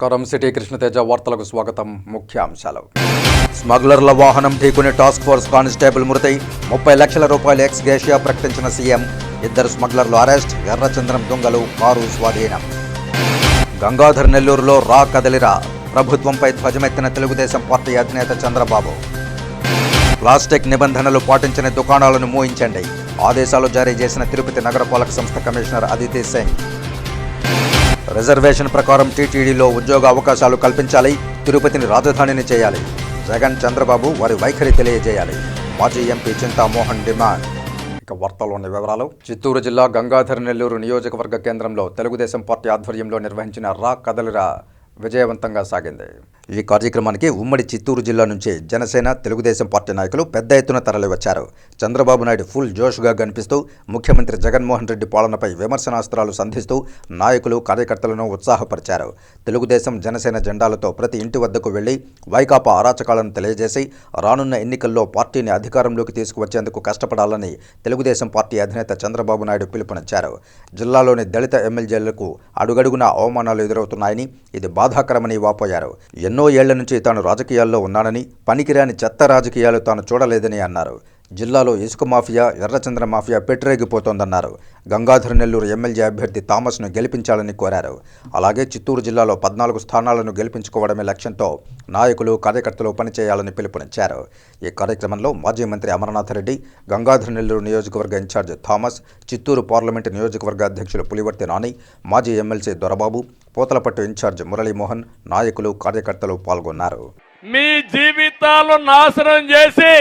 నమస్కారం. సిటీ కృష్ణతేజ వార్తలకు స్వాగతం. ముఖ్యాంశాలు. స్మగ్లర్ల వాహనం ఢీకొని టాస్క్ ఫోర్స్ కానిస్టేబుల్ మృతి. 30 లక్షల రూపాయల ఎక్స్ గ్రేషియా ప్రకటించిన సీఎం. 2 స్మగ్లర్లు అరెస్ట్. ఎర్రచంద్రం దొంగలు కారు స్వాధీనం. గంగాధర్ నెల్లూరులో రా కదలిరా. ప్రభుత్వంపై ధ్వజమెత్తిన తెలుగుదేశం పార్టీ అధినేత చంద్రబాబు. ప్లాస్టిక్ నిబంధనలు పాటించని దుకాణాలను మూయించండి. ఆదేశాలు జారీ చేసిన తిరుపతి నగరపాలక సంస్థ కమిషనర్ అదితి సింగ్. రిజర్వేషన్ ప్రకారం టీటీడీలో ఉద్యోగ అవకాశాలు కల్పించాలి. తిరుపతిని రాజధానిని చేయాలి. జగన్, చంద్రబాబు వారి వైఖరి తెలియజేయాలి. మాజీ ఎంపీ చింతామోహన్ డిమాండ్. ఇక వార్తల్లోని వివరాలు. చిత్తూరు జిల్లా గంగాధర్ నెల్లూరు నియోజకవర్గ కేంద్రంలో తెలుగుదేశం పార్టీ ఆధ్వర్యంలో నిర్వహించిన రా కదలిరా విజయవంతంగా సాగింది. ఈ కార్యక్రమానికి ఉమ్మడి చిత్తూరు జిల్లా నుంచి జనసేన, తెలుగుదేశం పార్టీ నాయకులు పెద్ద ఎత్తున తరలివచ్చారు. చంద్రబాబు నాయుడు ఫుల్ జోష్గా కనిపిస్తూ ముఖ్యమంత్రి జగన్మోహన్ రెడ్డి పాలనపై విమర్శనాస్త్రాలు సంధిస్తూ నాయకులు, కార్యకర్తలను ఉత్సాహపరిచారు. తెలుగుదేశం, జనసేన జెండాలతో ప్రతి ఇంటి వద్దకు వెళ్లి వైకాపా అరాచకాలను తెలియజేసి రానున్న ఎన్నికల్లో పార్టీని అధికారంలోకి తీసుకువచ్చేందుకు కష్టపడాలని తెలుగుదేశం పార్టీ అధినేత చంద్రబాబు నాయుడు పిలుపునిచ్చారు. జిల్లాలోని దళిత ఎమ్మెల్యేలకు అడుగడుగునా అవమానాలు ఎదురవుతున్నాయని, ఇది బాధాకరమని వాపోయారు. ఎన్నో ఏళ్ల నుంచి తాను రాజకీయాల్లో ఉన్నానని, పనికిరాని చెత్త రాజకీయాలు తాను చూడలేదని అన్నారు. జిల్లాలో ఇసుక మాఫియా, ఎర్రచంద్ర మాఫియా పెట్టిరేగిపోతోందన్నారు. గంగాధర్ నెల్లూరు ఎమ్మెల్యే అభ్యర్థి థామస్ను గెలిపించాలని కోరారు. అలాగే చిత్తూరు జిల్లాలో 14 స్థానాలను గెలిపించుకోవడమే లక్ష్యంతో నాయకులు, కార్యకర్తలు పనిచేయాలని పిలుపునిచ్చారు. ఈ కార్యక్రమంలో మాజీ మంత్రి అమరనాథ్ రెడ్డి, గంగాధర్ నెల్లూరు నియోజకవర్గ ఇన్ఛార్జ్ థామస్, చిత్తూరు పార్లమెంటు నియోజకవర్గ అధ్యక్షులు పులివర్తి నాని, మాజీ ఎమ్మెల్సీ దొరబాబు, పోతలపట్టు ఇన్ఛార్జ్ మురళీమోహన్, నాయకులు, కార్యకర్తలు పాల్గొన్నారు. మీ జీవితాలు నాశనం చేసి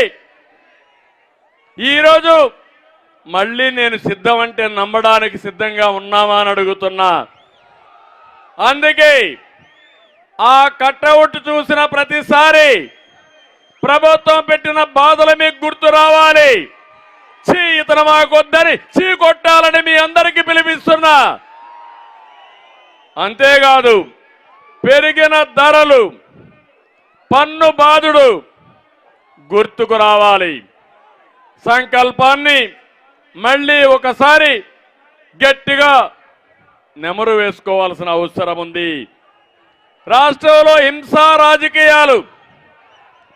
ఈరోజు మళ్ళీ నేను సిద్ధమంటే నమ్మడానికి సిద్ధంగా ఉన్నామా అని అడుగుతున్నా. అందుకే ఆ కట్అవుట్ చూసిన ప్రతిసారి ప్రభుత్వం పెట్టిన బాధలు మీకు గుర్తు రావాలి. ఇతను మాకొద్దని కొట్టాలని మీ అందరికీ పిలిపిస్తున్నా. అంతేకాదు, పెరిగిన ధరలు, పన్ను బాధుడు గుర్తుకు రావాలి. సంకల్పాన్ని మళ్ళీ ఒకసారి గట్టిగా నెమరు వేసుకోవాల్సిన అవసరం ఉంది. రాష్ట్రంలో హింసా రాజకీయాలు,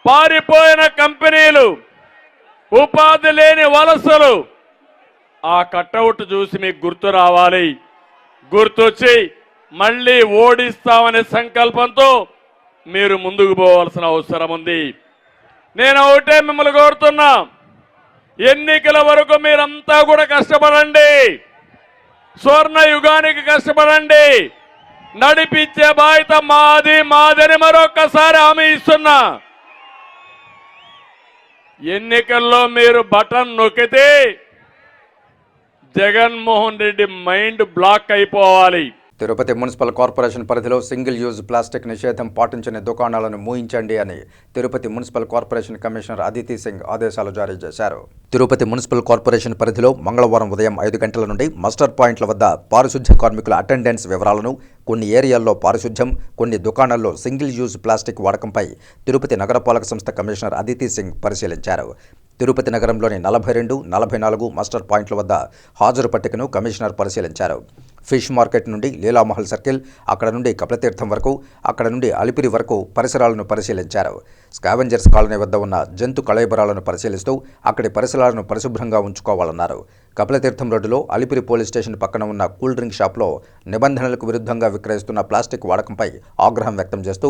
పారిపోయిన కంపెనీలు, ఉపాధి లేని వలసలు, ఆ కట్అవుట్ చూసి మీకు గుర్తు రావాలి. గుర్తొచ్చి మళ్ళీ ఓడిస్తామనే సంకల్పంతో మీరు ముందుకు పోవాల్సిన అవసరం ఉంది. నేను ఒకటే మిమ్మల్ని కోరుతున్నా, ఎన్నికల వరకు మీరంతా కూడా కష్టపడండి. స్వర్ణ యుగానికి కష్టపడండి. నడిపించే బాధ్యత మాదని మరొకసారి హామీ ఇస్తున్నా. ఎన్నికల్లో మీరు బటన్ నొక్కితే జగన్మోహన్ రెడ్డి మైండ్ బ్లాక్ అయిపోవాలి. తిరుపతి మున్సిపల్ కార్పొరేషన్ పరిధిలో సింగిల్ యూజ్ ప్లాస్టిక్ నిషేధం పాటించని దుకాణాలను మూయించండి అని Tirupati municipal corporation commissioner Aditi Singh ఆదేశాలు జారీ చేశారు. తిరుపతి మున్సిపల్ కార్పొరేషన్ పరిధిలో మంగళవారం ఉదయం 5 గంటల నుండి మస్టర్ పాయింట్ల వద్ద పారిశుధ్య కార్మికుల అటెండెన్స్ వివరాలను, కొన్ని ఏరియాల్లో పారిశుధ్యం, కొన్ని దుకాణాల్లో సింగిల్ యూజ్ ప్లాస్టిక్ వాడకంపై తిరుపతి నగరపాలక సంస్థ కమిషనర్ అదితి సింగ్ పరిశీలించారు. తిరుపతి నగరంలోని 42, 44 మస్టర్ పాయింట్ల వద్ద హాజరు పట్టికను కమిషనర్ పరిశీలించారు. ఫిష్ మార్కెట్ నుండి లీలామహల్ సర్కిల్, అక్కడ నుండి కపిలతీర్థం వరకు, అక్కడ నుండి అలిపిరి వరకు పరిసరాలను పరిశీలించారు. స్కావెంజర్స్ కాలనీ వద్ద ఉన్న జంతు కళేబరాలను పరిశీలిస్తూ అక్కడి పరిసరాలను పరిశుభ్రంగా ఉంచుకోవాలన్నారు. కపిలతీర్థం రోడ్డులో అలిపిరి పోలీస్ స్టేషన్ పక్కన ఉన్న కూల్ డ్రింక్ షాప్లో నిబంధనలకు విరుద్ధంగా విక్రయిస్తున్న ప్లాస్టిక్ వాడకంపై ఆగ్రహం వ్యక్తం చేస్తూ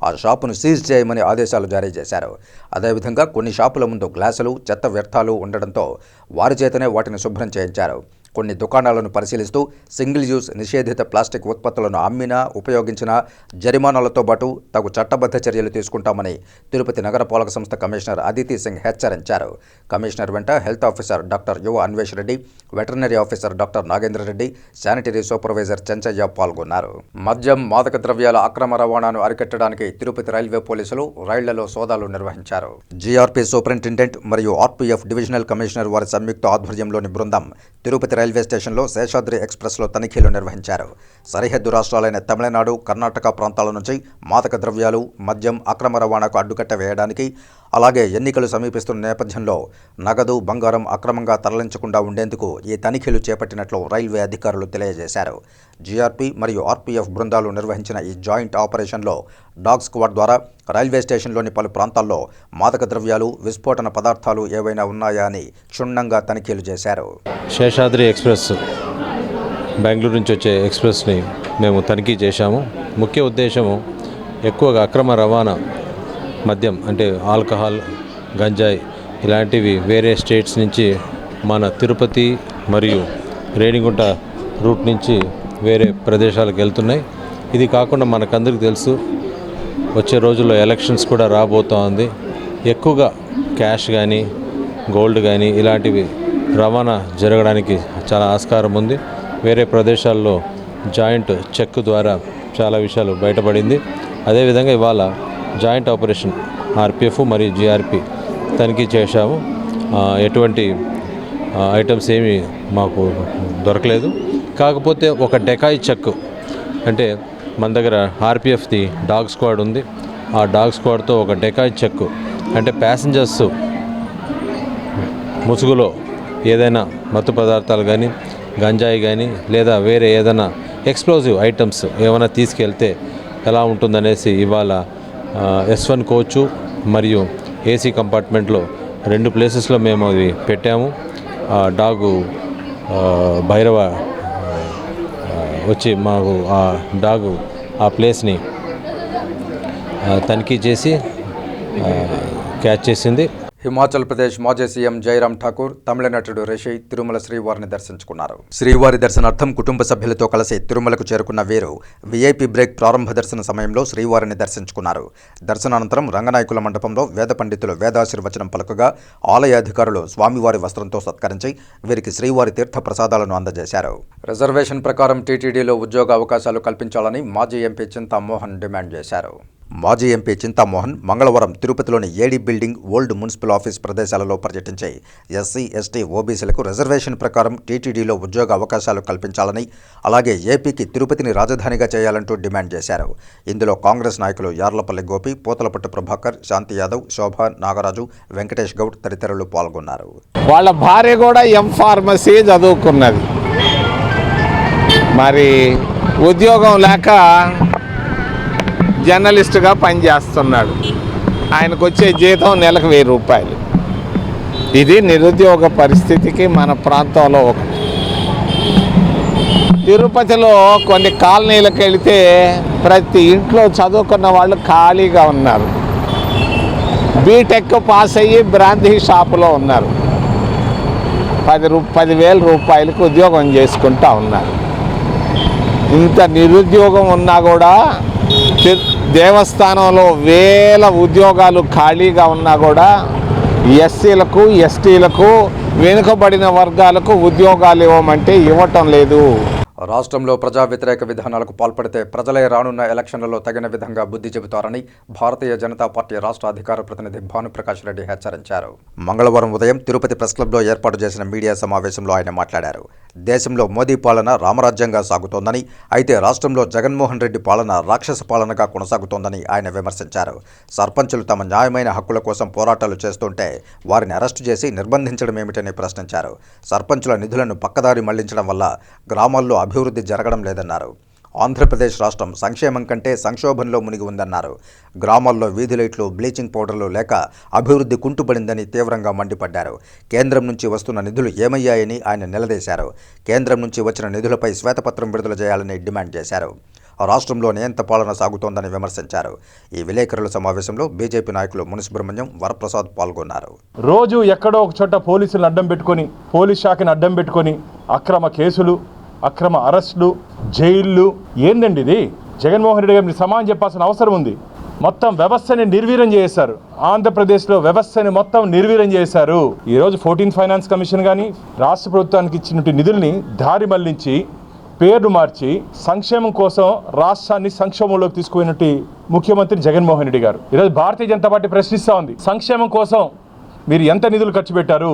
ఆ షాపును సీజ్ చేయమని ఆదేశాలు జారీ చేశారు. అదేవిధంగా కొన్ని షాపుల ముందు గ్లాసులు, చెత్త వ్యర్థాలు ఉండడంతో వారి చేతనే వాటిని శుభ్రం చేయించారు. కొన్ని దుకాణాలను పరిశీలిస్తూ సింగిల్ యూజ్ నిషేధిత ప్లాస్టిక్ ఉత్పత్తులను అమ్మినా, ఉపయోగించినా జరిమానాలతో పాటు తగు చట్టబద్ధ చర్యలు తీసుకుంటామని తిరుపతి నగరపాలక సంస్థ కమిషనర్ అదితి సింగ్ హెచ్చరించారు. కమిషనర్ వెంట హెల్త్ ఆఫీసర్ డాక్టర్ యువ Anvesh Reddy, veterinary officer doctor Nagendra Reddy, sanitary supervisor Chenchaiah పాల్గొన్నారు. మద్యం, మాదక ద్రవ్యాల అక్రమ రవాణాను అరికట్టడానికి తిరుపతి రైల్వే పోలీసులు రైళ్లలో సోదాలు నిర్వహించారు. జీఆర్పీ సూపరింటెండెంట్ మరియు ఆర్పీఎఫ్ డివిజనల్ కమిషనర్ వారి సంయుక్త ఆధ్వర్యంలోని బృందం తిరుపతి రైల్వే స్టేషన్లో శేషాద్రి ఎక్స్ప్రెస్లో తనిఖీలు నిర్వహించారు. సరిహద్దు రాష్ట్రాలైన తమిళనాడు, కర్ణాటక ప్రాంతాల నుంచి మాదక ద్రవ్యాలు, మద్యం అక్రమ రవాణాకు అడ్డుకట్ట వేయడానికి అలాగే ఎన్నికలు సమీపిస్తున్న నేపథ్యంలో నగదు బంగారం అక్రమంగా తరలించకుండా ఉండేందుకు ఈ తనిఖీలు చేపట్టినట్లు రైల్వే అధికారులు తెలియజేశారు. జీఆర్పీ మరియు ఆర్పీఎఫ్ బృందాలు నిర్వహించిన ఈ జాయింట్ ఆపరేషన్లో డాగ్ స్క్వాడ్ ద్వారా రైల్వే స్టేషన్లోని పలు ప్రాంతాల్లో మాదక ద్రవ్యాలు, విస్ఫోటన పదార్థాలు ఏవైనా ఉన్నాయా అని క్షుణ్ణంగా తనిఖీలు చేశారు. శేషాద్రి ఎక్స్ప్రెస్ బెంగళూరు నుంచి వచ్చే ఎక్స్ప్రెస్ని మేము తనిఖీ చేశాము. ముఖ్య ఉద్దేశము ఎక్కువగా అక్రమ రవాణా మద్యం అంటే ఆల్కహాల్, గంజాయి ఇలాంటివి వేరే స్టేట్స్ నుంచి మన తిరుపతి మరియు రేణిగుంట రూట్ నుంచి వేరే ప్రదేశాలకు వెళ్తున్నాయి. ఇది కాకుండా మనకందరికీ తెలుసు వచ్చే రోజుల్లో ఎలక్షన్స్ కూడా రాబోతోంది. ఎక్కువగా క్యాష్ కానీ గోల్డ్ కానీ ఇలాంటివి రవాణా జరగడానికి చాలా ఆస్కారం ఉంది. వేరే ప్రదేశాల్లో జాయింట్ చెక్ ద్వారా చాలా విషయాలు బయటపడింది. అదేవిధంగా ఇవాళ జాయింట్ ఆపరేషన్ ఆర్పీఎఫ్ మరియు జీఆర్పీ తనిఖీ చేశాము. ఎటువంటి ఐటమ్స్ ఏమీ మాకు దొరకలేదు. కాకపోతే ఒక డెకాయ్ చెక్ అంటే మన దగ్గర ఆర్పీఎఫ్ది డాగ్ స్క్వాడ్ ఉంది. ఆ డాగ్ స్క్వాడ్తో ఒక డెకాయ్ చెక్ అంటే ప్యాసింజర్స్ ముసుగులో ఏదైనా మత్తు పదార్థాలు కానీ గంజాయి కానీ లేదా వేరే ఏదైనా ఎక్స్ప్లోజివ్ ఐటమ్స్ ఏమైనా తీసుకెళ్తే ఎలా ఉంటుందనేసి ఇవాళ S1 కోచు మరియు ఏసీ కంపార్ట్మెంట్లో 2 ప్లేసెస్లో మేము అవి పెట్టాము. డాగు భైరవ వచ్చి మాకు ఆ డాగు ఆ ప్లేస్ని తనిఖీ చేసి క్యాచ్ చేసింది. హిమాచల్ ప్రదేశ్ మాజీ సీఎం జైరామ్ ఠాకూర్, తమిళ నటుడు రిషి తిరుమల శ్రీవారిని దర్శించుకున్నారు. శ్రీవారి దర్శనార్థం కుటుంబ సభ్యులతో కలిసి తిరుమలకు చేరుకున్న వీరు వీఐపీ బ్రేక్ ప్రారంభ దర్శన సమయంలో శ్రీవారిని దర్శించుకున్నారు. దర్శనానంతరం రంగనాయకుల మండపంలో వేద పండితులు వేదాశీర్వచనం పలుకగా ఆలయ అధికారులు స్వామివారి వస్త్రంతో సత్కరించి వీరికి శ్రీవారి తీర్థ ప్రసాదాలను అందజేశారు. రిజర్వేషన్ ప్రకారం టీటీడీలో ఉద్యోగ అవకాశాలు కల్పించాలని మాజీ ఎంపీ చింతామోహన్ డిమాండ్ చేశారు. మాజీ ఎంపీ చింతామోహన్ మంగళవారం తిరుపతిలోని ఏడీ బిల్డింగ్, ఓల్డ్ మున్సిపల్ ఆఫీస్ ప్రదేశాలలో పర్యటించి ఎస్సీ, ఎస్టీ, ఓబీసీలకు రిజర్వేషన్ ప్రకారం టీటీడీలో ఉద్యోగ అవకాశాలు కల్పించాలని, అలాగే ఏపీకి తిరుపతిని రాజధానిగా చేయాలంటూ డిమాండ్ చేశారు. ఇందులో కాంగ్రెస్ నాయకులు యార్లపల్లి గోపి, పోతలపట్టు ప్రభాకర్, శాంతి యాదవ్, శోభ, నాగరాజు, వెంకటేష్ గౌడ్ తదితరులు పాల్గొన్నారు. వాళ్ళ భార్య కూడా M.Pharmacy చదువుకున్నది. మరి ఉద్యోగం లేక జర్నలిస్టుగా పనిచేస్తున్నాడు. ఆయనకు వచ్చే జీతం నెలకు 1000 రూపాయలు. ఇది నిరుద్యోగ పరిస్థితికి మన ప్రాంతంలో ఒకటి. తిరుపతిలో కొన్ని కాలనీలకు వెళితే ప్రతి ఇంట్లో చదువుకున్న వాళ్ళు ఖాళీగా ఉన్నారు. బీటెక్ పాస్ అయ్యి బ్రాంతి షాపులో ఉన్నారు. 10,000 రూపాయలకు ఉద్యోగం చేసుకుంటూ ఉన్నారు. ఇంత నిరుద్యోగం ఉన్నా కూడా దేవస్థానంలో వేల ఉద్యోగాలు ఖాళీగా ఉన్నా కూడా ఎస్సీలకు, ఎస్టీలకు, వెనుకబడిన వర్గాలకు ఉద్యోగాలు ఇవ్వమంటే ఇవ్వటం లేదు. రాష్ట్రంలో ప్రజా వ్యతిరేక విధానాలకు పాల్పడితే ప్రజలే రానున్న ఎలక్షన్లలో తగిన విధంగా బుద్ధి చెబుతారని భారతీయ జనతా పార్టీ రాష్ట్ర అధికార ప్రతినిధి భానుప్రకాష్ రెడ్డి హెచ్చరించారు. మంగళవారం ఉదయం తిరుపతి ప్రెస్ క్లబ్లో ఏర్పాటు చేసిన మీడియా సమావేశంలో ఆయన మాట్లాడారు. దేశంలో మోదీ పాలన రామరాజ్యంగా సాగుతోందని, అయితే రాష్ట్రంలో జగన్మోహన్ రెడ్డి పాలన రాక్షస పాలనగా కొనసాగుతోందని ఆయన విమర్శించారు. సర్పంచులు తమ న్యాయమైన హక్కుల కోసం పోరాటాలు చేస్తుంటే వారిని అరెస్టు చేసి నిర్బంధించడం ఏమిటని ప్రశ్నించారు. సర్పంచుల నిధులను పక్కదారి మళ్లించడం వల్ల గ్రామాల్లో అభివృద్ధి జరగడం లేదన్నారు. ఆంధ్రప్రదేశ్ రాష్ట్రం సంక్షేమం కంటే సంక్షోభంలో మునిగి ఉందన్నారు. గ్రామాల్లో వీధి లైట్లు, బ్లీచింగ్ పౌడర్లు లేక అభివృద్ధి కుంటుపడిందని తీవ్రంగా మండిపడ్డారు. కేంద్రం నుంచి వస్తున్న నిధులు ఏమయ్యాయని ఆయన నిలదీశారు. కేంద్రం నుంచి వచ్చిన నిధులపై శ్వేతపత్రం విడుదల చేయాలని డిమాండ్ చేశారు. రాష్ట్రంలో నియంత పాలన సాగుతోందని విమర్శించారు. ఈ విలేకరుల సమావేశంలో బీజేపీ నాయకులు మునిసుబ్రహ్మణ్యం, వరప్రసాద్ పాల్గొన్నారు. రోజు ఎక్కడో ఒక చోట పోలీసులను అడ్డం పెట్టుకొని, పోలీస్ శాఖను అడ్డం పెట్టుకొని అక్రమ కేసులు, అక్రమ అరెస్టులు, జైళ్ళు. ఏందండి ఇది? జగన్మోహన్ రెడ్డి గారిని సమానం చెప్పాల్సిన అవసరం ఉంది. మొత్తం వ్యవస్థని నిర్వీర్యం చేశారు. ఆంధ్రప్రదేశ్లో వ్యవస్థని మొత్తం నిర్వీర్యం చేశారు. ఈరోజు 14 ఫైనాన్స్ కమిషన్ కానీ రాష్ట్ర ప్రభుత్వానికి ఇచ్చినటువంటి నిధుల్ని దారి మళ్లించి, పేర్లు మార్చి సంక్షేమం కోసం రాష్ట్రాన్ని సంక్షోభంలోకి తీసుకుపోయినట్టు ముఖ్యమంత్రి జగన్మోహన్ రెడ్డి గారు. ఈరోజు భారతీయ జనతా పార్టీ ప్రశ్నిస్తూ ఉంది, సంక్షేమం కోసం మీరు ఎంత నిధులు ఖర్చు పెట్టారు?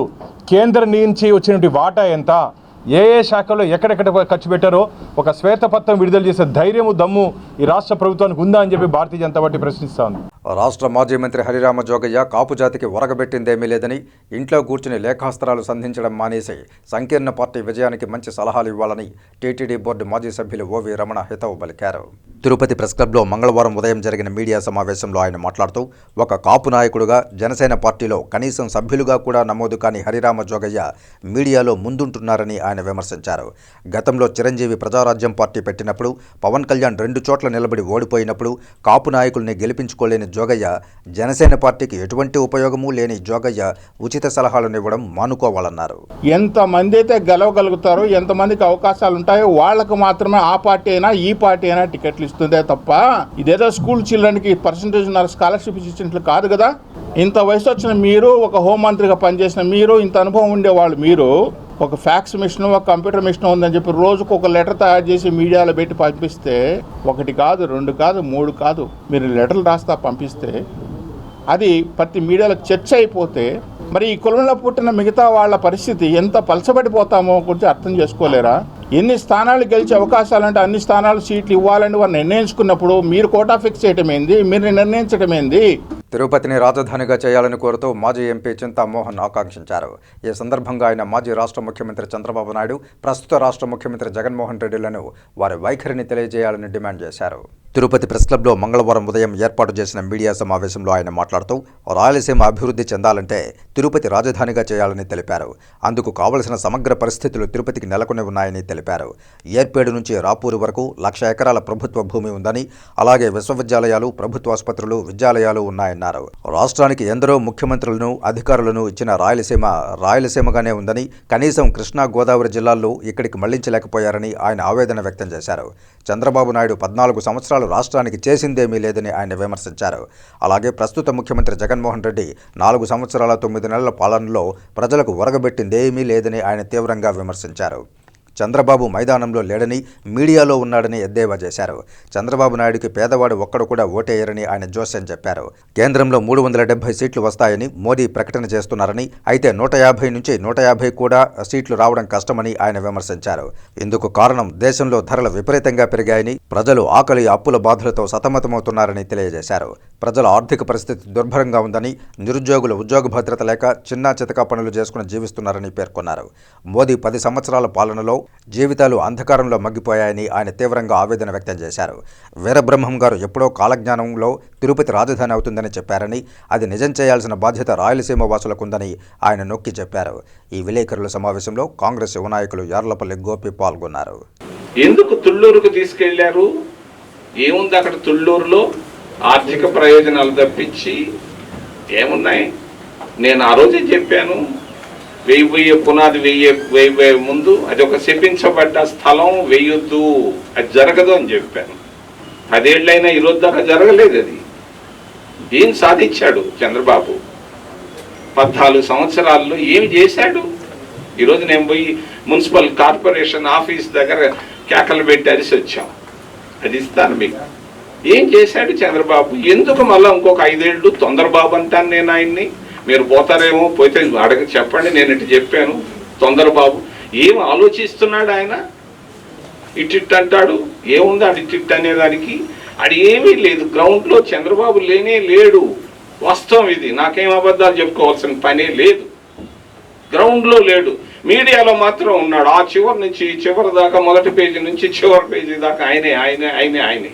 కేంద్రం నుంచి వచ్చినటువంటి వాటా ఎంత? ఏ శాఖలో ఎక్కడెక్కడ ఖర్చు పెట్టారో ఒక శ్వేతపత్రం విడుదల చేసే ధైర్యము దమ్ము ఈ రాష్ట్ర ప్రభుత్వానికి ఉందా అని చెప్పి భారతీయ జనతా పార్టీ ప్రశ్నిస్తా ఉంది. రాష్ట్ర మాజీ మంత్రి హరిరామ జోగయ్య కాపు జాతికి ఒరగబెట్టిందేమీ లేదని, ఇంట్లో కూర్చుని లేఖాస్త్రాలు సంధించడం మానేసి సంకీర్ణ పార్టీ విజయానికి మంచి సలహాలు ఇవ్వాలని టీటీడీ బోర్డు మాజీ సభ్యులు ఓవి రమణ హితవు పలికారు. తిరుపతి ప్రెస్ క్లబ్లో మంగళవారం ఉదయం జరిగిన మీడియా సమావేశంలో ఆయన మాట్లాడుతూ, ఒక కాపు నాయకుడుగా జనసేన పార్టీలో కనీసం సభ్యులుగా కూడా నమోదు కాని హరిరామ జోగయ్య మీడియాలో ముందుంటున్నారని ఆయన విమర్శించారు. గతంలో చిరంజీవి ప్రజారాజ్యం పార్టీ పెట్టినప్పుడు, పవన్ కళ్యాణ్ 2 చోట్ల నిలబడి ఓడిపోయినప్పుడు కాపు నాయకుల్ని గెలిపించుకోలేని జోగయ్య, జనసేన పార్టీకి ఎటువంటి ఉపయోగమూ లేని జోగయ్య ఉచిత సలహాలను ఇవ్వడం మానుకోవాలన్నారు. ఎంతమంది అయితే గెలవగలుగుతారో, ఎంతమందికి అవకాశాలు ఉంటాయో వాళ్ళకు మాత్రమే ఆ పార్టీ అయినా ఈ పార్టీ అయినా టికెట్లు ఇస్తుందే తప్ప ఇదేదో స్కూల్ చిల్డ్రన్కి పర్సంటేజ్ స్కాలర్షిప్ ఇచ్చినట్లు కాదు కదా. ఇంత వయసు వచ్చిన మీరు, ఒక హోంమంత్రిగా పనిచేసిన మీరు, ఇంత అనుభవం ఉండేవాళ్ళు మీరు, ఒక ఫ్యాక్స్ మిషన్, ఒక కంప్యూటర్ మిషన్ ఉందని చెప్పి రోజుకు ఒక లెటర్ తయారు చేసి మీడియాలో పెట్టి పంపిస్తే 1 కాదు 2 కాదు 3 కాదు మీరు లెటర్లు రాస్తా పంపిస్తే అది ప్రతి మీడియాలో చర్చ అయిపోతే మరి ఈ కులంలో పుట్టిన మిగతా వాళ్ళ పరిస్థితి ఎంత పలచబడిపోతామో గురించి అర్థం చేసుకోలేరా? ఎన్ని స్థానాలు గెలిచే అవకాశాలు అంటే అన్ని స్థానాలు సీట్లు ఇవ్వాలని వారు నిర్ణయించుకున్నప్పుడు మీరు కోటా ఫిక్స్ చేయటం ఏంది? మీరు నిర్ణయించడం ఏంది? తిరుపతిని రాజధానిగా చేయాలని కోరుతూ మాజీ ఎంపీ చింతామోహన్ ఆకాంక్షించారు. ఈ సందర్భంగా ఆయన మాజీ రాష్ట్ర ముఖ్యమంత్రి చంద్రబాబు నాయుడు, ప్రస్తుత రాష్ట్ర ముఖ్యమంత్రి జగన్మోహన్ రెడ్డిలను వారి వైఖరిని తెలియజేయాలని డిమాండ్ చేశారు. తిరుపతి ప్రెస్ క్లబ్లో మంగళవారం ఉదయం ఏర్పాటు చేసిన మీడియా సమావేశంలో ఆయన మాట్లాడుతూ, రాయలసీమ అభివృద్ధి చెందాలంటే తిరుపతి రాజధానిగా చేయాలని తెలిపారు. అందుకు కావలసిన సమగ్ర పరిస్థితులు తిరుపతికి నెలకొని ఉన్నాయని తెలిపారు. ఏర్పేడు నుంచి రాపూరు వరకు 1,00,000 ఎకరాల ప్రభుత్వ భూమి ఉందని, అలాగే విశ్వవిద్యాలయాలు, ప్రభుత్వ ఆసుపత్రులు, విద్యాలయాలు ఉన్నాయన్నారు. రాష్ట్రానికి ఎందరో ముఖ్యమంత్రులను, అధికారులను ఇచ్చిన రాయలసీమగానే ఉందని, కనీసం కృష్ణా, గోదావరి జిల్లాల్లో ఇక్కడికి మళ్లించలేకపోయారని ఆయన ఆవేదన వ్యక్తం చేశారు. చంద్రబాబు నాయుడు 14 సంవత్సరాలు రాష్ట్రానికి చేసిందేమీ లేదని ఆయన విమర్శించారు. అలాగే ప్రస్తుత ముఖ్యమంత్రి జగన్మోహన్ రెడ్డి 4 సంవత్సరాల 9 నెలల పాలనలో ప్రజలకు ఒరగబెట్టిందేమీ లేదని ఆయన తీవ్రంగా విమర్శించారు. చంద్రబాబు మైదానంలో లేడని, మీడియాలో ఉన్నాడని ఎద్దేవా చేశారు. చంద్రబాబు నాయుడికి పేదవాడు ఒక్కడు కూడా ఓటేయరని ఆయన జోస్యం చెప్పారు. కేంద్రంలో 370 సీట్లు వస్తాయని మోదీ ప్రకటన చేస్తున్నారని, అయితే 150 నుంచి 150 కూడా సీట్లు రావడం కష్టమని ఆయన విమర్శించారు. ఇందుకు కారణం దేశంలో ధరలు విపరీతంగా పెరిగాయని, ప్రజలు ఆకలి, అప్పుల బాధలతో సతమతమవుతున్నారని తెలియజేశారు. ప్రజల ఆర్థిక పరిస్థితి దుర్భరంగా ఉందని, నిరుద్యోగులు ఉద్యోగ భద్రత లేక చిన్నా చితకా పనులు చేసుకుని జీవిస్తున్నారని పేర్కొన్నారు. మోదీ 10 సంవత్సరాల పాలనలో జీవితాలు అంధకారంలో మగ్గిపోయాయని ఆయన తీవ్రంగా ఆవేదన వ్యక్తం చేశారు. వీరబ్రహ్మం గారు ఎప్పుడో కాలజ్ఞానంలో తిరుపతి రాజధాని అవుతుందని చెప్పారని, అది నిజం చేయాల్సిన బాధ్యత రాయలసీమ వాసులకుందని ఆయన నొక్కి చెప్పారు. ఈ విలేకరుల సమావేశంలో కాంగ్రెస్ యువ నాయకులు యార్లపల్లి గోపి పాల్గొన్నారు. ఎందుకు తుళ్ళూరుకు తీసుకెళ్లారు? ఏముంది అక్కడ తుళ్ళూరులో? ఆర్థిక ప్రయోజనాలు తప్పించి ఏమున్నాయి? నేను ఆ రోజే చెప్పాను, వెయ్యి పునాది వెయ్యి ముందు అది ఒక శపించబడ్డ స్థలం, వెయ్యొద్దు, అది జరగదు అని చెప్పాను. 10 ఏళ్ళైనా ఈరోజు దాకా జరగలేదు. అది ఏం సాధించాడు చంద్రబాబు? 14 సంవత్సరాల్లో ఏమి చేశాడు? ఈరోజు నేను పోయి మున్సిపల్ కార్పొరేషన్ ఆఫీస్ దగ్గర కేకలు పెట్టి అరిసి వచ్చాం. అది ఇస్తాను మీకు. ఏం చేశాడు చంద్రబాబు? ఎందుకు మళ్ళీ ఇంకొక 5 ఏళ్ళు తొందరబాబు అంటాను నేను ఆయన్ని? మీరు పోతారేమో, పోతే అడగ చెప్పండి, నేను ఇటు చెప్పాను. తొందరబాబు ఏం ఆలోచిస్తున్నాడు ఆయన? ఇటు అంటాడు, ఏముంది అది ఇటు అనేదానికి? అది ఏమీ లేదు. గ్రౌండ్లో చంద్రబాబు లేనే లేడు. వాస్తవం ఇది, నాకేం అబద్ధాలు చెప్పుకోవాల్సిన పనే లేదు. గ్రౌండ్లో లేడు, మీడియాలో మాత్రం ఉన్నాడు. ఆ చివరి నుంచి చివరి దాకా, మొదటి పేజీ నుంచి చివరి పేజీ దాకా ఆయనే.